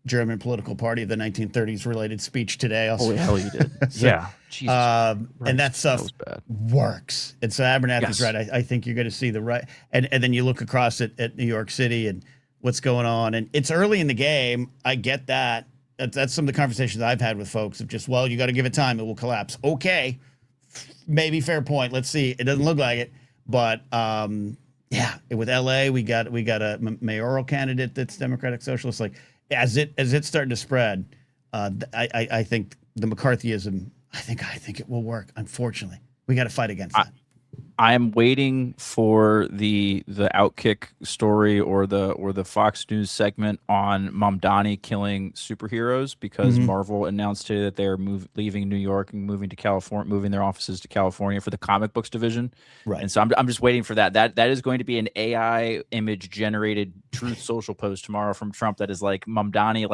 Speaker 1: German political party of the 1930s related speech today.
Speaker 2: Oh, hell you did. Yeah. Jesus
Speaker 1: and that stuff works. And so Abernathy's right. I think you're going to see the right. And then you look across at New York City and what's going on. And it's early in the game. I get that. That's some of the conversations I've had with folks of just, well, you got to give it time. It will collapse. Okay. Maybe fair point. Let's see. It doesn't look like it. But yeah, with LA, we got a mayoral candidate that's Democratic Socialist. Like, as it's starting to spread, I think the McCarthyism. I think it will work. Unfortunately, we got to fight against that.
Speaker 2: I am waiting for the Outkick story or the Fox News segment on Mamdani killing superheroes because Marvel announced today that they're leaving New York and moving to California, moving their offices to California for the comic books division. Right. And so I'm just waiting for that. That is going to be an AI image generated Truth Social post tomorrow from Trump that is like Mamdani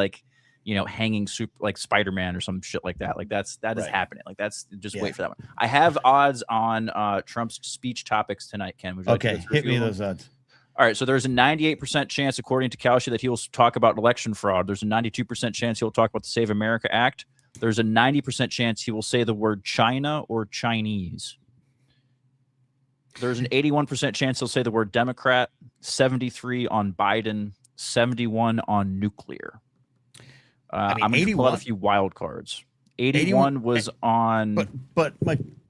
Speaker 2: hanging like Spider-Man or some shit like that. Like that is happening. Like that's just wait for that one. I have odds on Trump's speech topics tonight, Ken. Would you like to
Speaker 1: hit me those odds.
Speaker 2: All right, so there's a 98% chance, according to Kalshi, that he will talk about election fraud. There's a 92% chance he'll talk about the Save America Act. There's a 90% chance he will say the word China or Chinese. There's an 81% chance he'll say the word Democrat, 73 on Biden, 71 on nuclear.
Speaker 1: I mean,
Speaker 2: I'm going to pull out a
Speaker 1: 81
Speaker 2: few wild cards. 81 was on
Speaker 1: But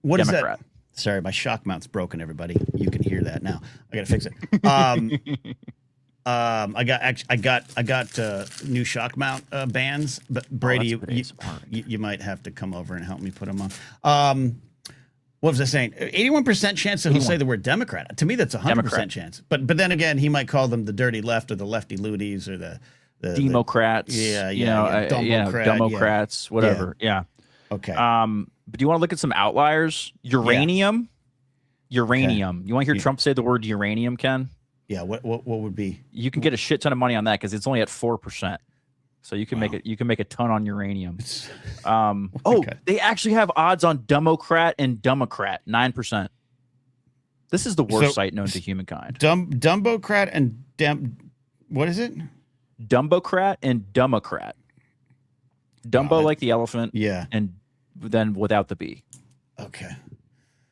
Speaker 1: what is
Speaker 2: Democrat.
Speaker 1: that? Sorry, my shock mount's broken, everybody. You can hear that now. I got to fix it. I got new shock mount bands, but Brady, you might have to come over and help me put them on. What was I saying? 81% chance that he'll say the word Democrat. To me, that's 100% chance. But then again, he might call them the dirty left or the lefty loonies or the
Speaker 2: Democrats. Democrats, whatever. Yeah.
Speaker 1: Okay.
Speaker 2: But do you want to look at some outliers? Uranium. Uranium.
Speaker 1: Okay.
Speaker 2: You want to hear Trump say the word uranium, Ken?
Speaker 1: Yeah. What would be?
Speaker 2: You can get a shit ton of money on that because it's only at 4%. So you can make it. You can make a ton on uranium. They actually have odds on Democrat and Democrat 9%. This is the worst site known to humankind.
Speaker 1: Dumbocrat and what is it?
Speaker 2: Dumbocrat and Democrat. Dumbo like the elephant.
Speaker 1: Yeah.
Speaker 2: And then without the B.
Speaker 1: Okay.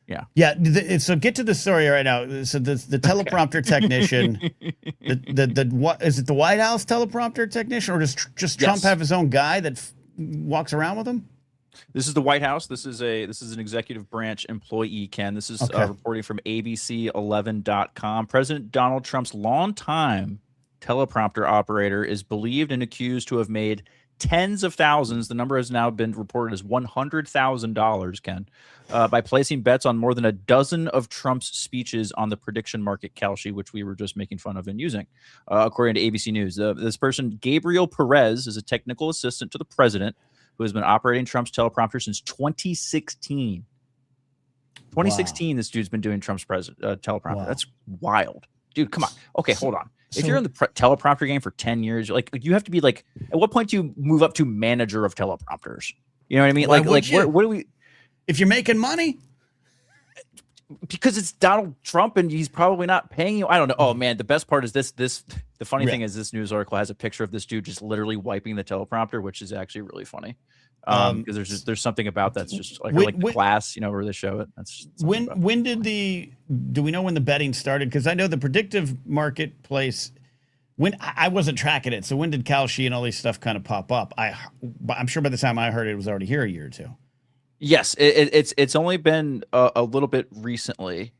Speaker 2: Yeah.
Speaker 1: Yeah. So get to the story right now. So the teleprompter technician, what is it? The White House teleprompter technician, or does just Trump have his own guy that walks around with him?
Speaker 2: This is the White House. This is an executive branch employee, Ken. This is reporting from ABC11.com. President Donald Trump's longtime teleprompter operator is believed and accused to have made tens of thousands. The number has now been reported as $100,000, Ken, by placing bets on more than a dozen of Trump's speeches on the prediction market Kalshi, which we were just making fun of and using, according to ABC News. This person, Gabriel Perez, is a technical assistant to the president who has been operating Trump's teleprompter since 2016. 2016, This dude's been doing Trump's teleprompter. Wow. That's wild. Dude, come on. Okay, hold on. If you're in the teleprompter game for 10 years, you have to be like, at what point do you move up to manager of teleprompters? You know what I mean? What do we?
Speaker 1: If you're making money,
Speaker 2: because it's Donald Trump and he's probably not paying you. I don't know. Oh man, the best part is this. The funny thing is this news article has a picture of this dude just literally wiping the teleprompter, which is actually really funny. Because there's something about that's just like class, where they show it. That's
Speaker 1: when do we know when the betting started? Because I know the predictive marketplace. When I wasn't tracking it, so when did Kalshi and all these stuff kind of pop up? I'm sure by the time I heard it was already here a year or two.
Speaker 2: Yes, it's only been a little bit recently.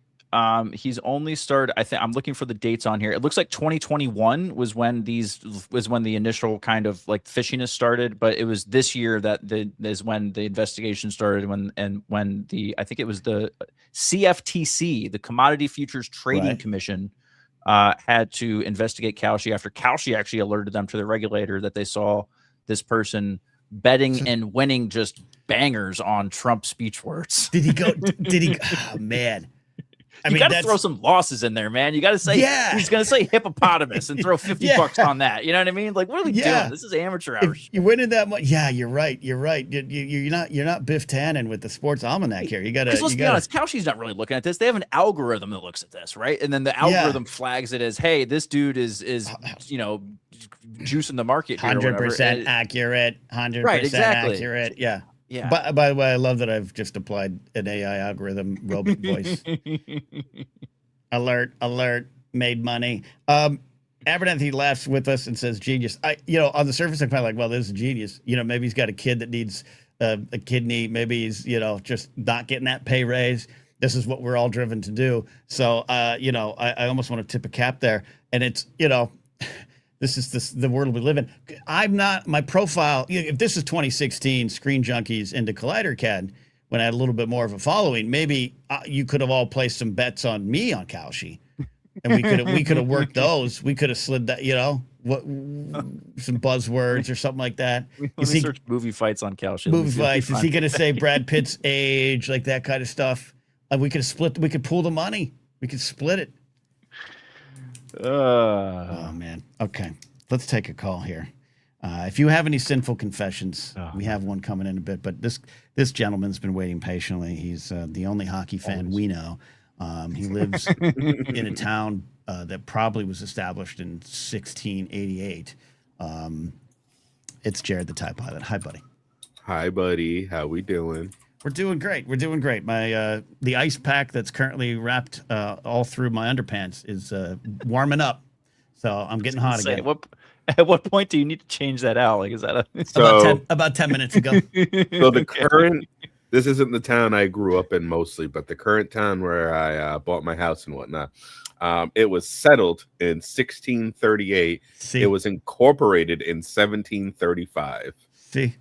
Speaker 2: He's only started. I think I'm looking for the dates on here. It looks like 2021 was when the initial kind of like fishiness started, but it was this year that is when the investigation started. When I think it was the CFTC, the Commodity Futures Trading Commission, had to investigate Kalshi after Kalshi actually alerted them to the regulator that they saw this person betting and winning just bangers on Trump speech words.
Speaker 1: Did he? Oh man.
Speaker 2: You got to throw some losses in there, man. You got to say, he's going to say hippopotamus and throw 50 bucks on that. You know what I mean? Like, what are we doing? This is amateur hours.
Speaker 1: If you winning that much. Yeah, you're right. You're not Biff Tannen with the sports almanac here. You got to.
Speaker 2: Let's be honest. Kalshi's not really looking at this. They have an algorithm that looks at this, right? And then the algorithm flags it as, hey, this dude is juicing the market here.
Speaker 1: 100% accurate. 100% accurate. Yeah. Yeah. By the way, I love that I've just applied an AI algorithm robot voice. Alert, made money. Abernathy laughs with us and says, genius. On the surface, I'm kind of like, well, this is genius. Maybe he's got a kid that needs a kidney. Maybe he's, just not getting that pay raise. This is what we're all driven to do. So, I almost want to tip a cap there. And it's, this is the world we live in. I'm not my profile. If this is 2016, Screen Junkies into Collider CAD, when I had a little bit more of a following, maybe you could have all placed some bets on me on Kalshi, and we could have worked those. We could have slid that, some buzzwords or something like that.
Speaker 2: Let me search movie fights on Kalshi.
Speaker 1: Movie fights. Is he going to say Brad Pitt's age, like that kind of stuff? We could split. We could pool the money. We could split it. Oh man. Okay, let's take a call here. If you have any sinful confessions, we have one coming in a bit. But this gentleman's been waiting patiently. He's the only hockey fan we know. He lives in a town that probably was established in 1688. It's Jared the Tie Pilot. Hi, buddy.
Speaker 4: Hi, buddy. How we doing?
Speaker 1: We're doing great. We're doing great. My the ice pack that's currently wrapped all through my underpants is warming up, so I'm getting hot again.
Speaker 2: At what point do you need to change that out? Like, is that
Speaker 1: about 10 minutes ago?
Speaker 4: So the current, this isn't the town I grew up in mostly, but the current town where I bought my house and whatnot, it was settled in 1638.
Speaker 1: See?
Speaker 4: It was incorporated in 1735.
Speaker 1: See,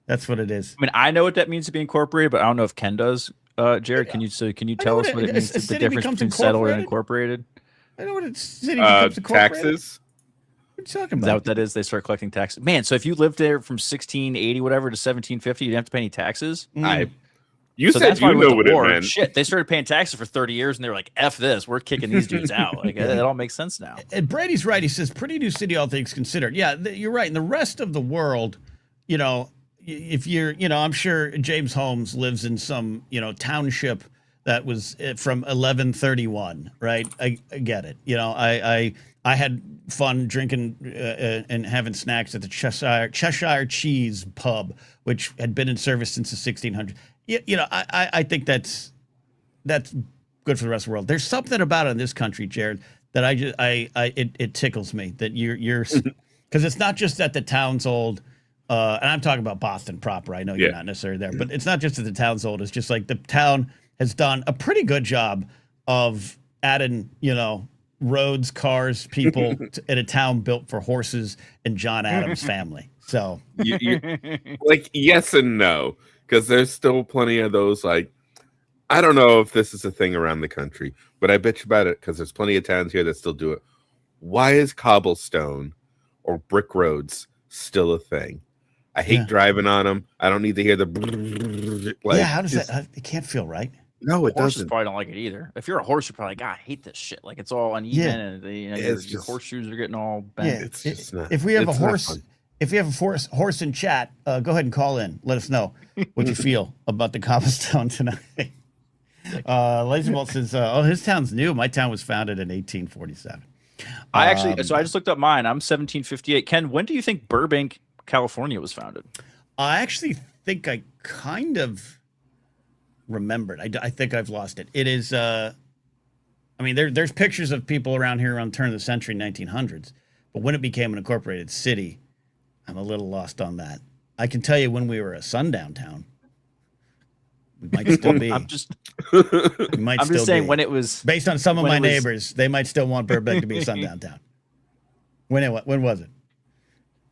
Speaker 1: that's what it is.
Speaker 2: I mean, I know what that means to be incorporated, but I don't know if Ken does. Jared, can you tell us what it means? The difference between settled and incorporated.
Speaker 1: I know what city becomes incorporated.
Speaker 4: Taxes.
Speaker 1: What are you talking about?
Speaker 2: Is that what that is? They start collecting taxes. Man, so if you lived there from 1680 whatever to 1750, you didn't have to pay any taxes.
Speaker 4: You
Speaker 2: so
Speaker 4: said you know what it meant.
Speaker 2: Shit, they started paying taxes for 30 years, and they were like, "F this, we're kicking these dudes out." Like it all makes sense now.
Speaker 1: And Brady's right. He says, "Pretty new city, all things considered." Yeah, you're right. In the rest of the world, you know, if you're, you know, I'm sure James Holmes lives in some, you know, township that was from 1131, right? I get it. You know, I had fun drinking and having snacks at the Cheshire Cheese pub, which had been in service since the 1600s. You know, I think that's good for the rest of the world. There's something about it in this country, Jared, that it tickles me that you're because it's not just that the town's old. And I'm talking about Boston proper. I know you're not necessarily there, but it's not just that the town's old. It's just like the town has done a pretty good job of adding, you know, roads, cars, people in a town built for horses and John Adams' family. So,
Speaker 4: like, yes and no, because there's still plenty of those. Like, I don't know if this is a thing around the country, but I bet you about it because there's plenty of towns here that still do it. Why is cobblestone or brick roads still a thing? I hate driving on them. I don't need to hear the.
Speaker 1: Like, how does that? It can't feel right.
Speaker 4: No, it
Speaker 2: Horses
Speaker 4: doesn't.
Speaker 2: Probably don't like it either. If you're a horse, you're probably like, God, I hate this shit. Like it's all uneven, and your horseshoes are getting all bent.
Speaker 1: Yeah, it's just not. If we have a horse, horse in chat, go ahead and call in. Let us know what you feel about the cobblestone tonight. Lazybolt says, "Oh, his town's new. My town was founded in 1847."
Speaker 2: I just looked up mine. I'm 1758. Ken, when do you think Burbank, California was founded?
Speaker 1: I actually think I kind of remembered. I think I've lost it. It is, I mean, there's pictures of people around here around the turn of the century, 1900s. But when it became an incorporated city, I'm a little lost on that. I can tell you when we were a sundown town. We might still be.
Speaker 2: I'm just saying when it was.
Speaker 1: Based on some of my neighbors, they might still want Burbank to be a sundown town. When was it?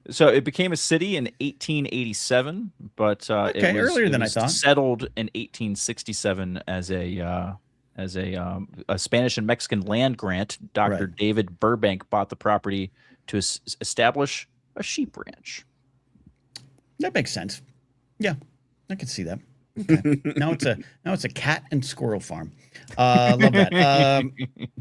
Speaker 2: So it became a city in 1887, but
Speaker 1: earlier than I thought.
Speaker 2: Settled in 1867 as a Spanish and Mexican land grant. Dr. David Burbank bought the property to establish a sheep ranch.
Speaker 1: That makes sense. Yeah, I can see that. Okay. now it's a cat and squirrel farm. Love that.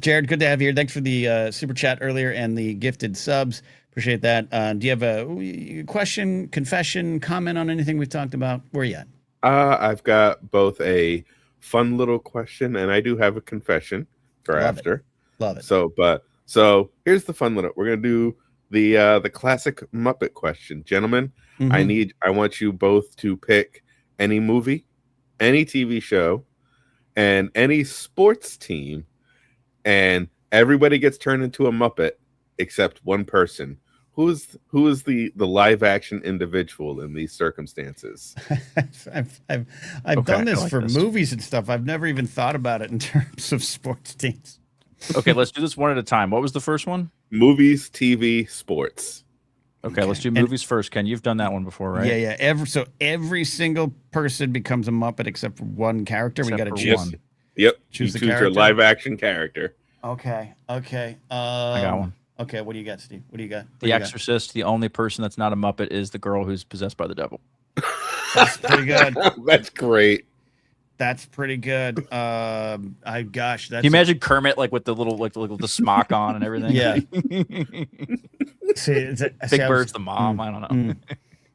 Speaker 1: Jared, good to have you here. Thanks for the super chat earlier and the gifted subs. Appreciate that. Do you have a question, confession, comment on anything we've talked about? Where are you at?
Speaker 4: I've got both a fun little question and I do have a confession for after.
Speaker 1: Love it.
Speaker 4: So here's the fun little. We're gonna do the classic Muppet question, gentlemen. Mm-hmm. I want you both to pick any movie, any TV show, and any sports team, and everybody gets turned into a Muppet except one person. Who is the live action individual in these circumstances?
Speaker 1: I've done this for movies and stuff. I've never even thought about it in terms of sports teams.
Speaker 2: Okay, let's do this one at a time. What was the first one?
Speaker 4: Movies, TV, sports.
Speaker 2: Okay, let's do movies first. Ken, you've done that one before, right?
Speaker 1: Yeah. Every single person becomes a Muppet except for one character. We got to choose one.
Speaker 4: Yep.
Speaker 1: Choose
Speaker 4: your live action character.
Speaker 1: Okay.
Speaker 2: I got one.
Speaker 1: Okay, what do you got, Steve? What do you got?
Speaker 2: The Exorcist, the only person that's not a Muppet is the girl who's possessed by the devil.
Speaker 1: That's pretty good.
Speaker 4: That's great.
Speaker 1: That's pretty good. Can you
Speaker 2: imagine Kermit like with the little like the smock on and everything?
Speaker 1: Yeah.
Speaker 2: Big Bird's the mom. I don't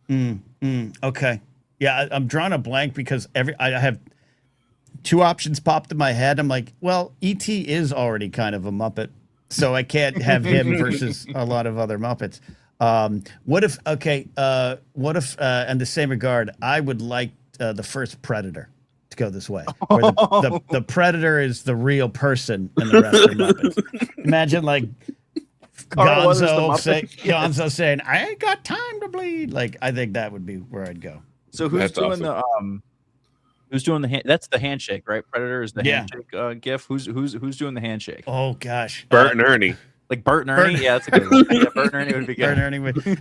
Speaker 2: know.
Speaker 1: Okay. Yeah, I'm drawing a blank because I have two options popped in my head. I'm like, well, E.T. is already kind of a Muppet, so I can't have him versus a lot of other Muppets. What if, in the same regard, I would like the first Predator to go this way, where the Predator is the real person and the rest are Muppets. Imagine like Gonzo saying, "I ain't got time to bleed." Like, I think that would be where I'd go.
Speaker 2: So who's doing the that's the handshake, right? Predator is the handshake gif. Who's doing the handshake?
Speaker 1: Oh gosh,
Speaker 4: Bert and Ernie.
Speaker 2: Like Bert and Ernie? Yeah, that's a good one. Yeah, Bert and Ernie would be good.
Speaker 1: Bert and Ernie would do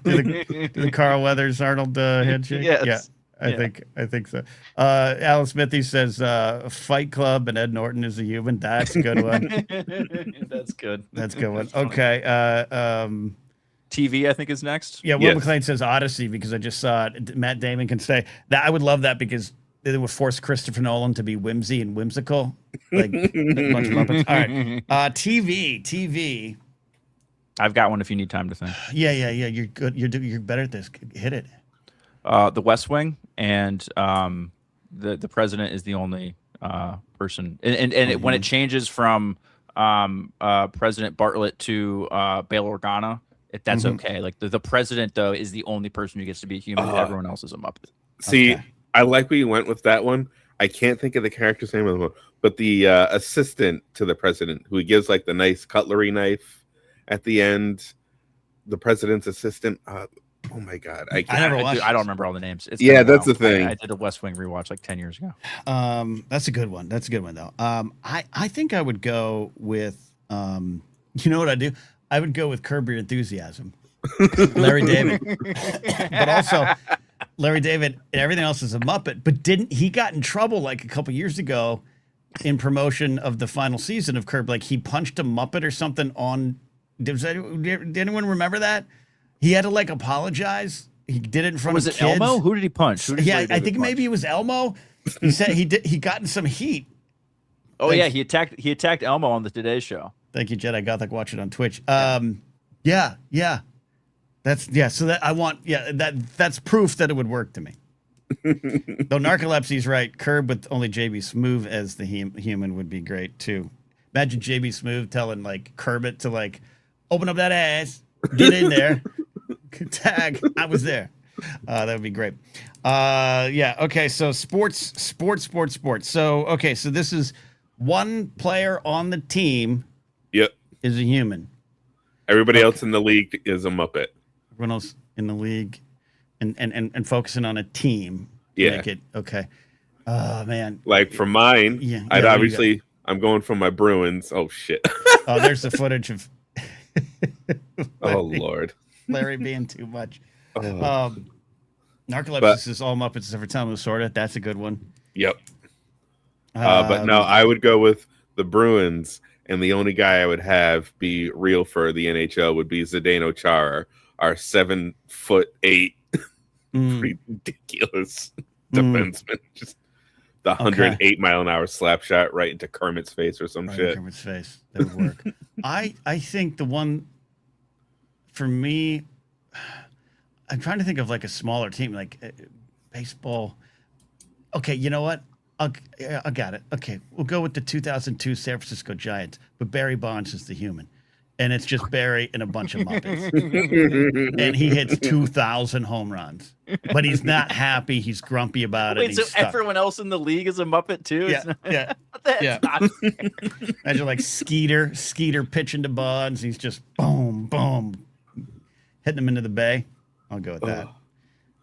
Speaker 1: the Carl Weathers Arnold handshake.
Speaker 2: Yes.
Speaker 1: Yeah, I think so. Alan Smithy says Fight Club and Ed Norton is a human. That's a good one.
Speaker 2: That's good.
Speaker 1: That's a good one. Okay.
Speaker 2: TV, I think, is next.
Speaker 1: Yeah, Will McLean says Odyssey because I just saw it. Matt Damon can stay. That I would love that because it would force Christopher Nolan to be whimsy and whimsical, like a bunch of Muppets. All right, TV.
Speaker 2: I've got one if you need time to think.
Speaker 1: Yeah. You're good. You're better at this. Hit it.
Speaker 2: The West Wing and the president is the only person. And when it changes from President Bartlett to Bail Organa, that's okay. Like the president though is the only person who gets to be a human. Everyone else is a Muppet.
Speaker 4: See, I like where you went with that one. I can't think of the character's name of the one, but the assistant to the president who he gives like the nice cutlery knife at the end. The president's assistant. Oh my god, I
Speaker 2: never watched. I don't remember all the names.
Speaker 4: That's the thing.
Speaker 2: I did a West Wing rewatch like 10 years ago.
Speaker 1: That's a good one. That's a good one though. I think I would go with you know what I'd do? I would go with Curb Your Enthusiasm. Larry David. But also Larry David and everything else is a Muppet, but he got in trouble like a couple years ago in promotion of the final season of Curb. Like he punched a Muppet or something on. Did anyone remember that? He had to like apologize. He did it in front of kids.
Speaker 2: Was it Elmo? Who did he punch?
Speaker 1: I think maybe it was Elmo. He said he got in some heat.
Speaker 2: Oh yeah, he attacked Elmo on the Today Show.
Speaker 1: Thank you, Jedi Gothic. Watch it on Twitch. Yeah. So that I want. Yeah, that's proof that it would work to me. Though narcolepsy's right. Curb with only JB Smoove as the human would be great too. Imagine JB Smoove telling like Kermit to like open up that ass, get in there, tag. I was there. That would be great. Okay. So sports. So okay. So this is one player on the team.
Speaker 4: Yep.
Speaker 1: Is a human.
Speaker 4: Everybody else in the league is a Muppet.
Speaker 1: Everyone else in the league, and focusing on a team.
Speaker 4: Yeah.
Speaker 1: Make it okay. Oh man.
Speaker 4: Like for mine, I'm going for my Bruins. Oh shit.
Speaker 1: Oh, there's the footage of.
Speaker 4: Oh Lord.
Speaker 1: Larry being too much. Narcolepsis is all Muppets except for Tell Me the Sorta. That's a good one.
Speaker 4: Yep. But no, I would go with the Bruins, and the only guy I would have be real for the NHL would be Zdeno Chara, our 7'8" ridiculous defenseman. Just the 108 mile an hour slap shot right into Kermit's face or some shit.
Speaker 1: Kermit's face. That would work. I think the one for me, I'm trying to think of like a smaller team, like baseball. Okay, you know what? I got it. Okay, we'll go with the 2002 San Francisco Giants, but Barry Bonds is the human. And it's just Barry and a bunch of Muppets. And he hits 2,000 home runs. But he's not happy. He's grumpy about it.
Speaker 2: Wait, so everyone else in the league is a Muppet too?
Speaker 1: Yeah.
Speaker 2: That's not fair.
Speaker 1: Imagine like Skeeter pitching to Bonds. He's just boom, hitting him into the bay. I'll go with that.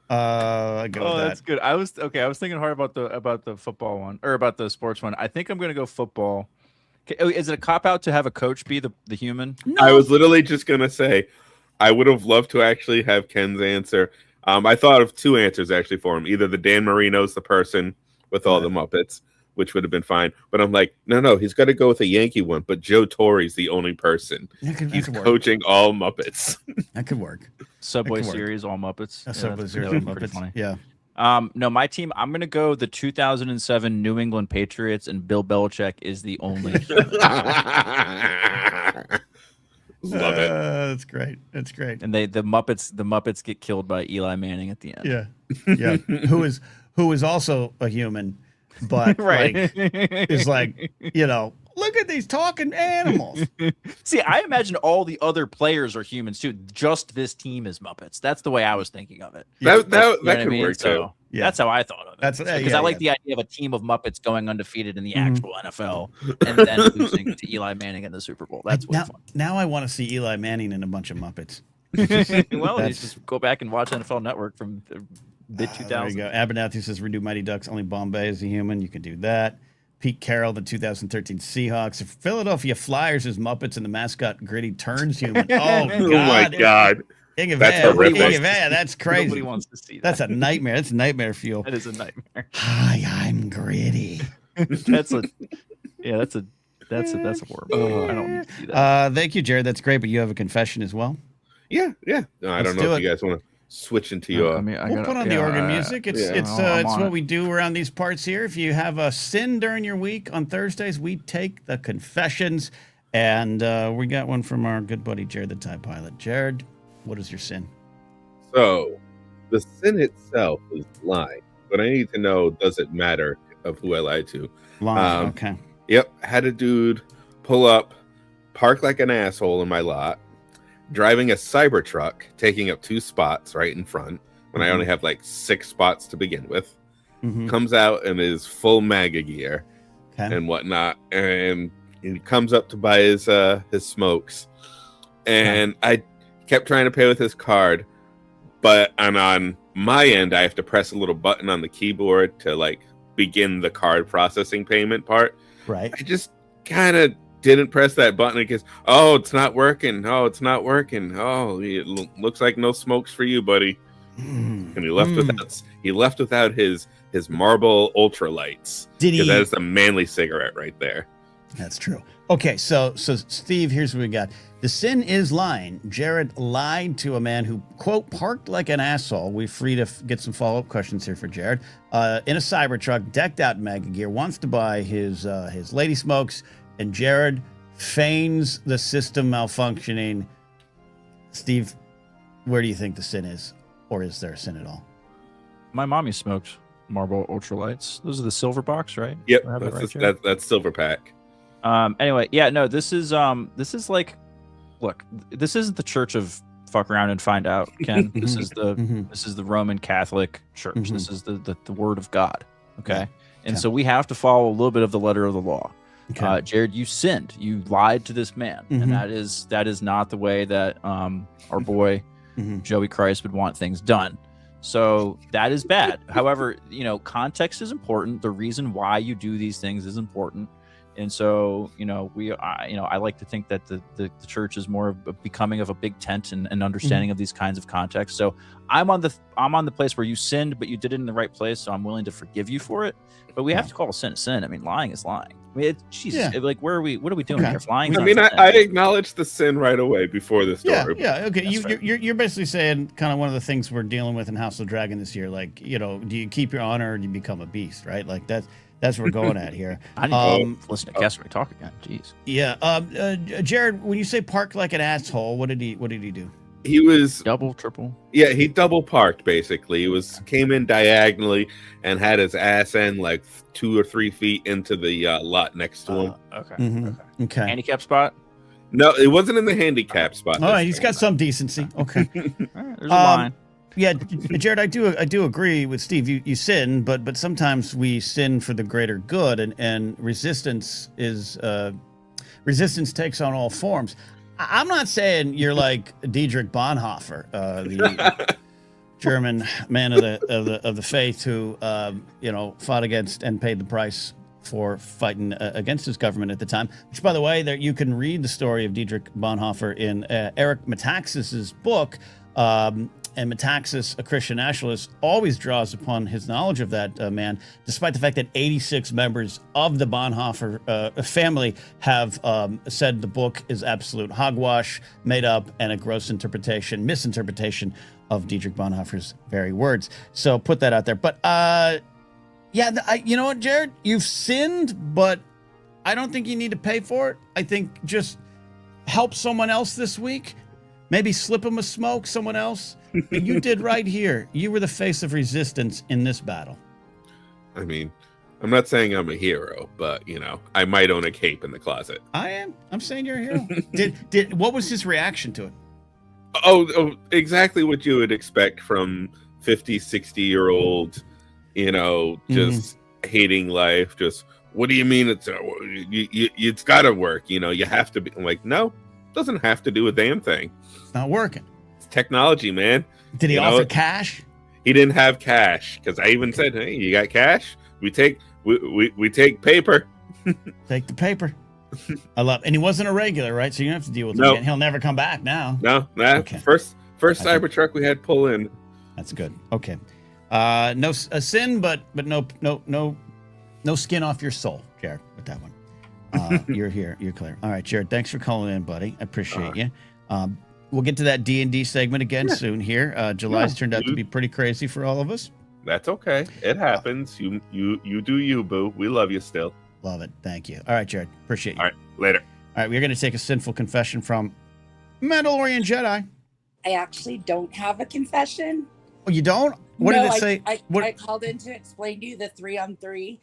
Speaker 1: I go with that.
Speaker 2: That's good. I was thinking hard about the football one or about the sports one. I think I'm gonna go football. Is it a cop out to have a coach be the human?
Speaker 4: No. I was literally just gonna say, I would have loved to actually have Ken's answer. I thought of two answers actually for him. Either the Dan Marino's the person with all the Muppets, which would have been fine. But I'm like, no, he's got to go with a Yankee one. But Joe Torre's the only person. He's coaching all Muppets.
Speaker 1: That could work.
Speaker 2: Subway Series, all Muppets.
Speaker 1: Subway Series, all Muppets. Funny. Yeah.
Speaker 2: No, my team, I'm going to go the 2007 New England Patriots, and Bill Belichick is the only.
Speaker 4: Love it.
Speaker 1: That's great.
Speaker 2: And the Muppets get killed by Eli Manning at the end.
Speaker 1: Yeah. Who is also a human, but is like, look at these talking animals.
Speaker 2: See, I imagine all the other players are humans too. Just this team is Muppets. That's the way I was thinking of it.
Speaker 4: That could work too.
Speaker 2: That's how I thought of it.
Speaker 1: That's
Speaker 2: because I like the idea of a team of Muppets going undefeated in the
Speaker 1: Mhm.
Speaker 2: actual NFL and then losing to Eli Manning in the Super Bowl. That's what's fun.
Speaker 1: Now I want to see Eli Manning in a bunch of Muppets.
Speaker 2: Well, you just go back and watch NFL Network from the mid 2000s.
Speaker 1: There you go. Abernathy says redo Mighty Ducks. Only Bombay is a human. You can do that. Pete Carroll, the 2013 Seahawks. If Philadelphia Flyers is Muppets and the mascot Gritty turns human. Oh, God.
Speaker 4: Oh my God.
Speaker 1: That's
Speaker 4: horrific.
Speaker 1: That's crazy.
Speaker 2: Nobody wants to see that.
Speaker 1: That's a nightmare. That's nightmare fuel.
Speaker 2: That is a nightmare.
Speaker 1: Hi, I'm Gritty.
Speaker 2: That's a horrible. I don't need to see that.
Speaker 1: Thank you, Jared. That's great. But you have a confession as well.
Speaker 4: Yeah. No, I don't know if you guys want to switch into your.
Speaker 1: We'll put on the organ music. It's what we do around these parts here. If you have a sin during your week on Thursdays, we take the confessions, and we got one from our good buddy Jared, the TIE Pilot. Jared, what is your sin?
Speaker 4: So, the sin itself is lying, but I need to know, does it matter of who I lied to?
Speaker 1: Lying. Okay.
Speaker 4: Yep. Had a dude pull up, park like an asshole in my lot, driving a Cybertruck, taking up 2 spots right in front when I only have like 6 spots to begin with. Comes out in his full MAGA gear and whatnot, and he comes up to buy his smokes, and I kept trying to pay with his card, but on my end I have to press a little button on the keyboard to like begin the card processing payment part.
Speaker 1: Right.
Speaker 4: I just kind of didn't press that button because it's not working. Oh, it's not working. Oh, it looks like no smokes for you, buddy. And he left without his Marble ultralights.
Speaker 1: Did he?
Speaker 4: Because that is the manly cigarette right there.
Speaker 1: That's true. Okay, so Steve, here's what we got. The sin is lying. Jared lied to a man who, quote, parked like an asshole. We're free to get some follow-up questions here for Jared. In a Cybertruck, decked out in MAGA gear, wants to buy his lady smokes, and Jared feigns the system malfunctioning. Steve, where do you think the sin is? Or is there a sin at all?
Speaker 2: My mommy smoked Marble ultralights. Those are the silver box, right?
Speaker 4: Yep, that's Silver Pack.
Speaker 2: Anyway, yeah, no, this is like, look, this isn't the church of fuck around and find out, Ken. This is the Roman Catholic Church. This is the word of God. Okay. And so we have to follow a little bit of the letter of the law. Okay. Jared, you sinned. You lied to this man, and that is not the way that our boy Joey Christ would want things done. So that is bad. However, context is important. The reason why you do these things is important. And so, I like to think that the church is more becoming of a big tent and understanding of these kinds of contexts. So I'm on the place where you sinned, but you did it in the right place. So I'm willing to forgive you for it. But we have to call a sin a sin. I mean, lying is lying. I mean, like, what are we doing here? Flying.
Speaker 4: I mean, I acknowledged the sin right away before the story.
Speaker 1: Yeah. Okay. You're basically saying kind of one of the things we're dealing with in House of Dragon this year. Like, do you keep your honor or do you become a beast? Right. Like that's what we're going at here.
Speaker 2: I need to listen to Kessler talk again. Jeez.
Speaker 1: Yeah. Jared, when you say park like an asshole, what did he do?
Speaker 4: He was
Speaker 2: double, triple.
Speaker 4: Yeah, he double parked basically. He came in diagonally and had his ass end like 2 or 3 feet into the lot next to him.
Speaker 2: Okay. Handicap spot?
Speaker 4: No, it wasn't in the handicap spot.
Speaker 1: All right, he's got some decency. Okay.
Speaker 2: All right, there's a line.
Speaker 1: Yeah, Jared, I do agree with Steve. You sin, but sometimes we sin for the greater good, and resistance takes on all forms. I'm not saying you're like Dietrich Bonhoeffer, the German man of the faith who fought against and paid the price for fighting against his government at the time. Which, by the way, there you can read the story of Dietrich Bonhoeffer in Eric Metaxas's book. And Metaxas, a Christian nationalist, always draws upon his knowledge of that man, despite the fact that 86 members of the Bonhoeffer family have said the book is absolute hogwash, made up, and a gross misinterpretation of Dietrich Bonhoeffer's very words. So put that out there. But you know what, Jared? You've sinned, but I don't think you need to pay for it. I think just help someone else this week. Maybe slip them a smoke, someone else. And you did right here. You were the face of resistance in this battle.
Speaker 4: I mean, I'm not saying I'm a hero, but, I might own a cape in the closet.
Speaker 1: I am. I'm saying you're a hero. What was his reaction to it?
Speaker 4: Oh, exactly what you would expect from 50, 60-year-old, just hating life. Just, what do you mean it's got to work? You have to be. I'm like, no, it doesn't have to do a damn thing.
Speaker 1: It's not working.
Speaker 4: It's technology, man.
Speaker 1: Did he offer cash?
Speaker 4: He didn't have cash, because I even said, hey, you got cash? We take paper.
Speaker 1: Take the paper. I love, and he wasn't a regular, right? So you don't have to deal with him again. He'll never come back now.
Speaker 4: No. Okay. First Cybertruck we had pull in.
Speaker 1: That's good. Okay. No a sin, but no skin off your soul, Jared, with that one. You're here. You're clear. All right, Jared. Thanks for calling in, buddy. I appreciate you. We'll get to that D&D segment again soon here. July's turned out to be pretty crazy for all of us.
Speaker 4: That's okay. It happens. You do you, boo. We love you still.
Speaker 1: Love it. Thank you. All right, Jared. Appreciate you.
Speaker 4: All right. Later.
Speaker 1: All right. We're going to take a sinful confession from Mandalorian Jedi.
Speaker 5: I actually don't have a confession.
Speaker 1: Oh, you don't? What did it say?
Speaker 5: I called in to explain to you the 3-on-3.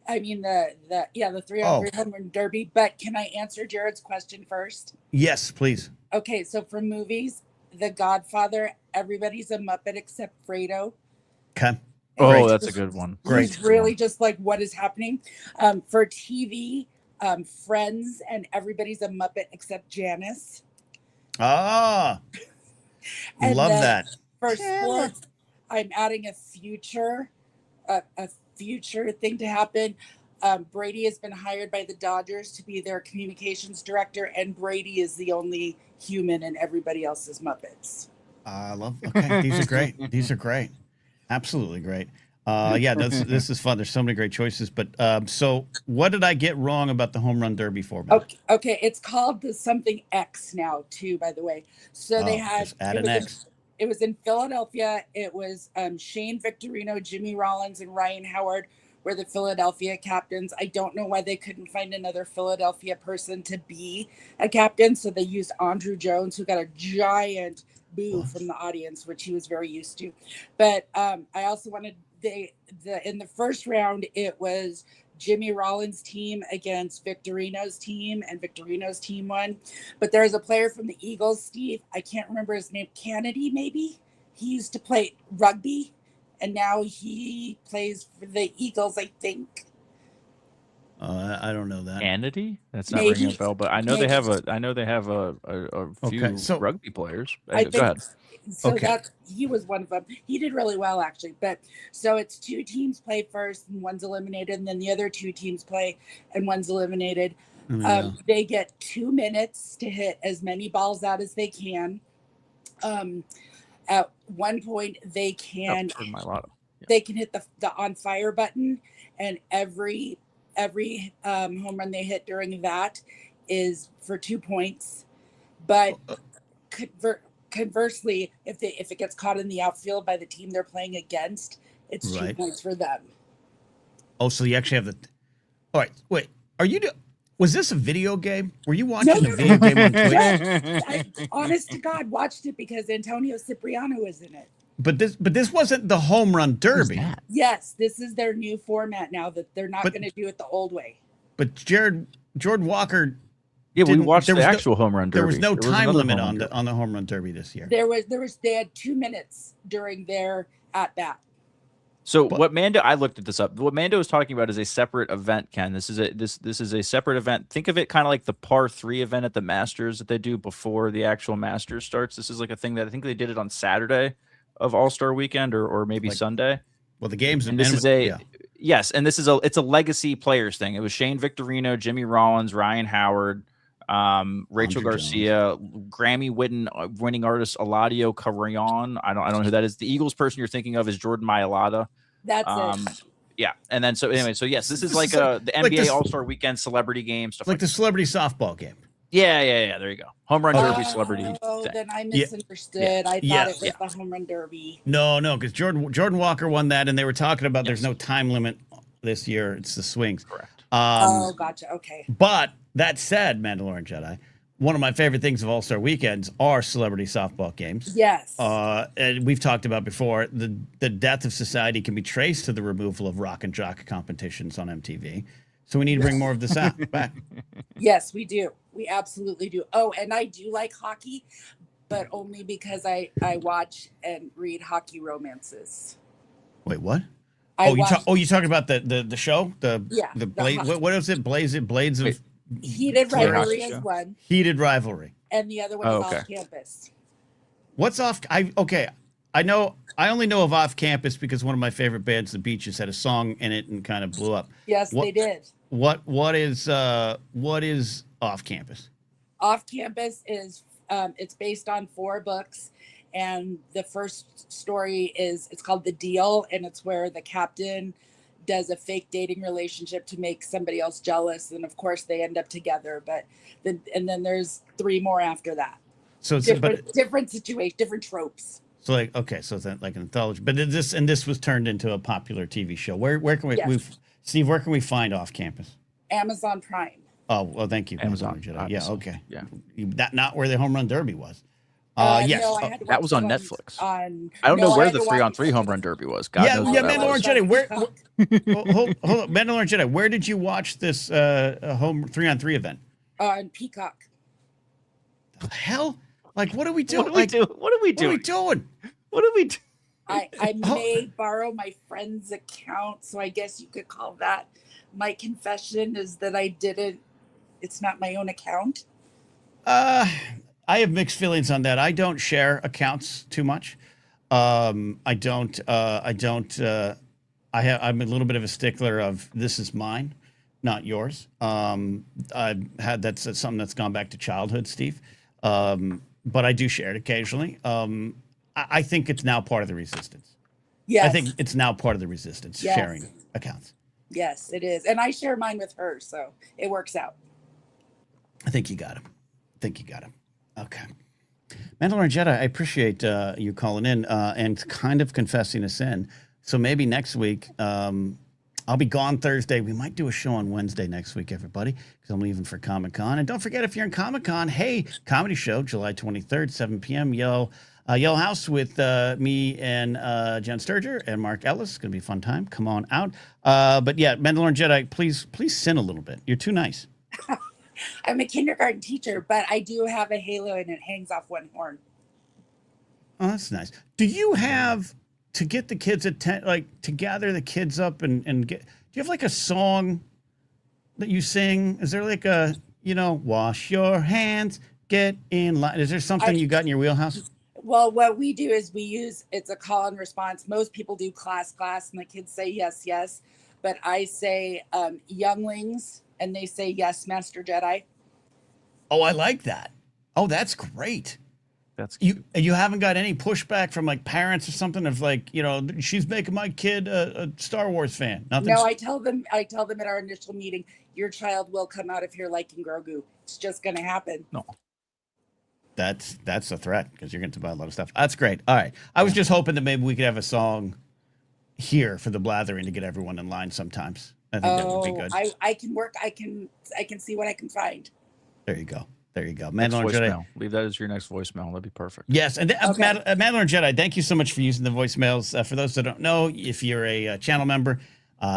Speaker 5: I mean, the 3-on-3 home run derby. But can I answer Jared's question first?
Speaker 1: Yes, please.
Speaker 5: Okay. So for movies, The Godfather, everybody's a Muppet except Fredo.
Speaker 1: Okay.
Speaker 2: Oh, that's a good one.
Speaker 1: Great.
Speaker 5: He's really just like, what is happening? For TV, Friends, and everybody's a Muppet except Janice.
Speaker 1: Ah,
Speaker 5: And
Speaker 1: love
Speaker 5: then
Speaker 1: that.
Speaker 5: For sports, I'm adding a future thing to happen. Brady has been hired by the Dodgers to be their communications director, and Brady is the only human, and everybody else is Muppets.
Speaker 1: I love. Okay, these are great. These are great. Absolutely great. This is fun. There's so many great choices. But so what did I get wrong about the home run derby format?
Speaker 5: Okay. It's called the something X now too, by the way. So they had
Speaker 1: just add an X.
Speaker 5: It was in Philadelphia. It was Shane Victorino, Jimmy Rollins, and Ryan Howard were the Philadelphia captains. I don't know why they couldn't find another Philadelphia person to be a captain, so they used Andrew Jones, who got a giant boo from the audience, which he was very used to. But I also wanted in the first round, it was Jimmy Rollins' team against Victorino's team, and Victorino's team won. But there's a player from the Eagles, Steve, I can't remember his name, Kennedy maybe? He used to play rugby, and now he plays for the Eagles, I think.
Speaker 1: I don't know that.
Speaker 2: Kennedy? That's not ringing a bell, but I know they have a few rugby players. Go ahead.
Speaker 5: So he was one of them. He did really well, actually. But so it's 2 teams play first and one's eliminated, and then the other 2 teams play and one's eliminated. They get 2 minutes to hit as many balls out as they can. At one point, they can hit the on fire button, and every home run they hit during that is for 2 points. But conversely, if it gets caught in the outfield by the team they're playing against, it's 2 points for them.
Speaker 1: Oh, so you actually have the. All right, wait. Was this a video game? Were you watching a video game on Twitch?
Speaker 5: I, honest to God, watched it because Antonio Cipriano was in it.
Speaker 1: But this wasn't the home run derby.
Speaker 5: Yes, this is their new format now, that they're not going to do it the old way.
Speaker 1: But Jordan Walker.
Speaker 2: Yeah, we watched the actual home run derby.
Speaker 1: There was no time limit on the home run derby this year.
Speaker 5: They had 2 minutes during their at bat.
Speaker 2: So I looked at this up. What Mando is talking about is a separate event, Ken. This is a separate event. Think of it kind of like the par 3 event at the Masters that they do before the actual Masters starts. This is like a thing that I think they did it on Saturday of All-Star weekend or maybe Sunday.
Speaker 1: Well, the games
Speaker 2: and this is it's a legacy players thing. It was Shane Victorino, Jimmy Rollins, Ryan Howard, Rachel Garcia, Grammy winning artist Eladio Carrion. I don't know who that is. The Eagles person you're thinking of is Jordan Mailata.
Speaker 5: That's it.
Speaker 2: Yeah, and then so yes, this is like the NBA All-Star Weekend celebrity game stuff,
Speaker 1: like the celebrity softball game.
Speaker 2: Yeah. There you go. Home run derby celebrity.
Speaker 5: Oh, then I misunderstood. I thought it was the home run derby.
Speaker 1: No, because Jordan Walker won that, and they were talking about there's no time limit this year. It's the swings.
Speaker 2: Correct.
Speaker 5: Gotcha. Okay.
Speaker 1: But that said, Mandalorian Jedi, one of my favorite things of All-Star weekends are celebrity softball games.
Speaker 5: Yes.
Speaker 1: And we've talked about before, the death of society can be traced to the removal of rock and jock competitions on MTV. So we need to bring more of this back.
Speaker 5: Yes, we do. We absolutely do. Oh, and I do like hockey, but only because I watch and read hockey romances.
Speaker 1: Wait, what? You talking about the show? The Blade. What is it? Blades of
Speaker 2: Wait.
Speaker 5: Heated
Speaker 2: Fury
Speaker 5: Rivalry
Speaker 2: Hockey
Speaker 5: is
Speaker 2: Show?
Speaker 5: one,
Speaker 1: Heated Rivalry.
Speaker 5: and the other one is Off Campus.
Speaker 1: What's off? I only know of Off Campus because one of my favorite bands, The Beaches, had a song in it and kind of blew up.
Speaker 5: Yes, they did.
Speaker 1: What is Off Campus?
Speaker 5: Off Campus is it's based on 4 books, and the first story it's called The Deal, and it's where the captain does a fake dating relationship to make somebody else jealous, and of course they end up together. But then there's 3 more after that.
Speaker 1: So it's
Speaker 5: different situation, different tropes.
Speaker 1: So so it's like an anthology. But this was turned into a popular TV show. Where can we Steve? Where can we find Off Campus?
Speaker 5: Amazon Prime.
Speaker 1: Oh well, thank you.
Speaker 2: Amazon.
Speaker 1: Yeah. Okay.
Speaker 2: Yeah.
Speaker 1: Not where the Home Run Derby was.
Speaker 5: Yes.
Speaker 1: No,
Speaker 2: that was on Netflix. I don't know where the 3-on-3 Home Run Derby was. God knows
Speaker 1: Mandalorian Jedi. Where? hold on, Mandalorian Jedi. Where did you watch this home 3-on-3 event?
Speaker 5: On Peacock.
Speaker 1: The hell? Like, what are we doing?
Speaker 2: What are we doing?
Speaker 5: I may borrow my friend's account, so I guess you could call that my confession is that it's not my own account.
Speaker 1: I have mixed feelings on that. I don't share accounts too much. I'm a little bit of a stickler of this is mine, not yours. That's something that's gone back to childhood, Steve. But I do share it occasionally. I think it's now part of the resistance.
Speaker 5: Yes.
Speaker 1: I think it's now part of the resistance, sharing accounts.
Speaker 5: Yes, it is. And I share mine with her, so it works out.
Speaker 1: I think you got him. Okay. Mandalorian Jedi, I appreciate you calling in and kind of confessing a sin. So maybe next week, I'll be gone Thursday. We might do a show on Wednesday next week, everybody, because I'm leaving for Comic-Con. And don't forget, if you're in Comic-Con, hey, comedy show, July 23rd, 7 p.m., Yell House with me and Jen Sturger and Mark Ellis. It's going to be a fun time. Come on out. But yeah, Mandalorian Jedi, please sin a little bit. You're too nice.
Speaker 5: I'm a kindergarten teacher, but I do have a halo and it hangs off one horn.
Speaker 1: Oh, that's nice. Do you have to get the kids to gather the kids up and get? Do you have like a song that you sing? Is there like a wash your hands, get in line? Is there something you got in your wheelhouse?
Speaker 5: Well, what we do is it's a call and response. Most people do class, and the kids say yes, but I say younglings. And they say, yes, Master Jedi.
Speaker 1: Oh, I like that. Oh, that's great.
Speaker 2: That's
Speaker 1: you haven't got any pushback from like parents or something of like, she's making my kid a Star Wars fan. Nothing.
Speaker 5: No, I tell them at our initial meeting, your child will come out of here liking Grogu. It's just going to happen.
Speaker 2: No.
Speaker 1: That's a threat because you're going to buy a lot of stuff. That's great. All right. I was just hoping that maybe we could have a song here for the Blathering to get everyone in line sometimes. I think that would be good.
Speaker 5: I can work. I can see what I can find.
Speaker 1: There you go.
Speaker 2: Mandalorian Jedi. Leave that as your next voicemail. That'd be perfect.
Speaker 1: Yes. And Mandalorian Jedi, thank you so much for using the voicemails. For those that don't know, if you're a channel member,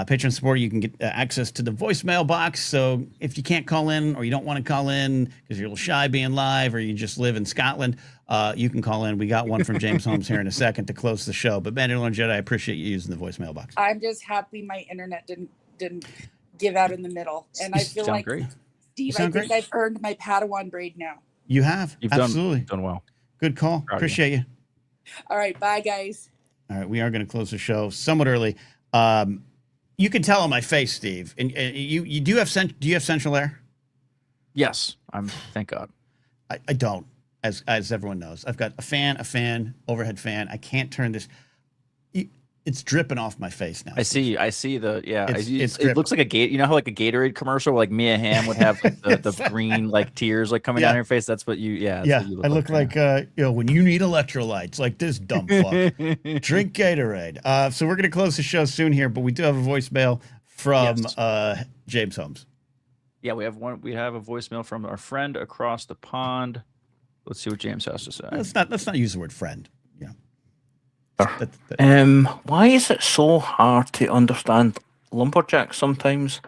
Speaker 1: patron supporter, you can get access to the voicemail box. So if you can't call in or you don't want to call in because you're a little shy being live or you just live in Scotland, you can call in. We got one from James Holmes here in a second to close the show. But Mandalorian Jedi, I appreciate you using the voicemail box.
Speaker 5: I'm just happy my internet didn't give out in the middle. And I feel like,
Speaker 2: great.
Speaker 5: Steve, I think I've earned my Padawan braid now.
Speaker 1: You have.
Speaker 2: You've
Speaker 1: absolutely
Speaker 2: done well.
Speaker 1: Good call. Appreciate you.
Speaker 5: All right. Bye, guys.
Speaker 1: All right. We are going to close the show somewhat early. You can tell on my face, Steve. And you do have central air?
Speaker 2: Yes. Thank God.
Speaker 1: I don't, as everyone knows. I've got a fan, overhead fan. I can't turn this. It's dripping off my face now.
Speaker 2: I see the
Speaker 1: it
Speaker 2: looks like a gate. You know how like a Gatorade commercial, where, like Mia Hamm would have like, the green like tears like coming down her face. That's what you. Yeah. What you
Speaker 1: I look like when you need electrolytes, like this dumb fuck. Drink Gatorade. So we're gonna close the show soon here, but we do have a voicemail from James Holmes.
Speaker 2: Yeah, we have one. We have a voicemail from our friend across the pond. Let's see what James has to say.
Speaker 1: Let's not use the word friend.
Speaker 6: Why is it so hard to understand lumberjacks sometimes?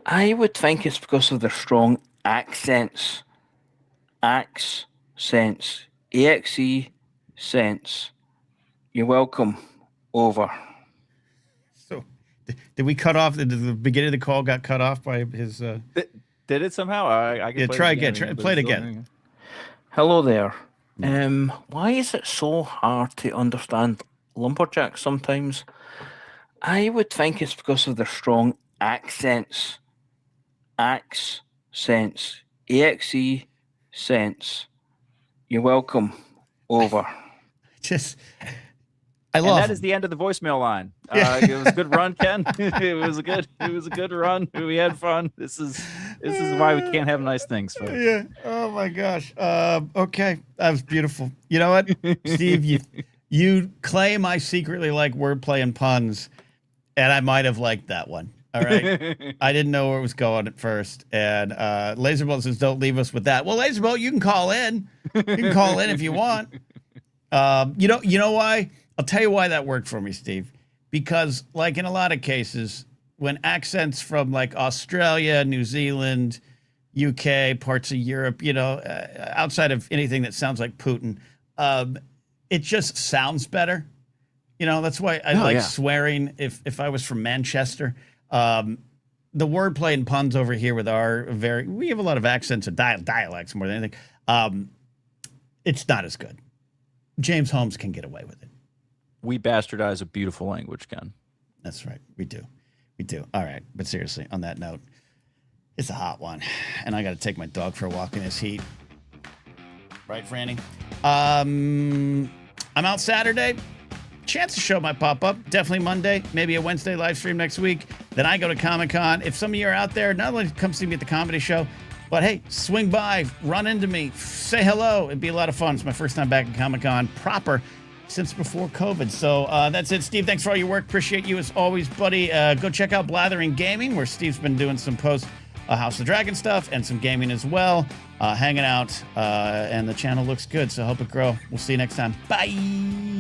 Speaker 6: I would think it's because of their strong accents. Accents. AXE sense. You're welcome. Over.
Speaker 1: Did we cut off? Did the beginning of the call got cut off by his?
Speaker 2: Did it somehow? I can
Speaker 1: Yeah,
Speaker 2: play
Speaker 1: try
Speaker 2: it
Speaker 1: again. Play it again.
Speaker 6: Hello there. Why is it so hard to understand lumberjacks sometimes? I would think it's because of their strong accents. Accents. AXE sense. You're welcome. Over.
Speaker 1: Just,
Speaker 2: And that is the end of the voicemail line. It was a good run, Ken. It was a good run. We had fun. This is why we can't have nice things, folks.
Speaker 1: Yeah. Oh my gosh. Okay, that was beautiful. You know what, Steve? You claim I secretly like wordplay and puns, and I might have liked that one. All right. I didn't know where it was going at first. And Laserbolt says, don't leave us with that. Well, Laserbolt, you can call in. You can call in if you want. You know why? I'll tell you why that worked for me, Steve. Because, like in a lot of cases, when accents from like Australia, New Zealand, UK, parts of Europe, outside of anything that sounds like Putin, it just sounds better. That's why I swearing if I was from Manchester. The wordplay and puns over here with we have a lot of accents and dialects more than anything. It's not as good. James Holmes can get away with it.
Speaker 2: We bastardize a beautiful language, Ken.
Speaker 1: That's right. We do. All right. But seriously, on that note, it's a hot one. And I got to take my dog for a walk in this heat. Right, Franny? I'm out Saturday. Chance the show might pop up. Definitely Monday, maybe a Wednesday live stream next week. Then I go to Comic-Con. If some of you are out there, not only come see me at the comedy show, but hey, swing by, run into me, say hello. It'd be a lot of fun. It's my first time back at Comic-Con proper since before COVID. So that's it, Steve. Thanks for all your work. Appreciate you as always, buddy. Go check out Blathering Gaming, where Steve's been doing some post House of the Dragon stuff and some gaming as well. Hanging out, and the channel looks good, so hope it grow. We'll see you next time. Bye.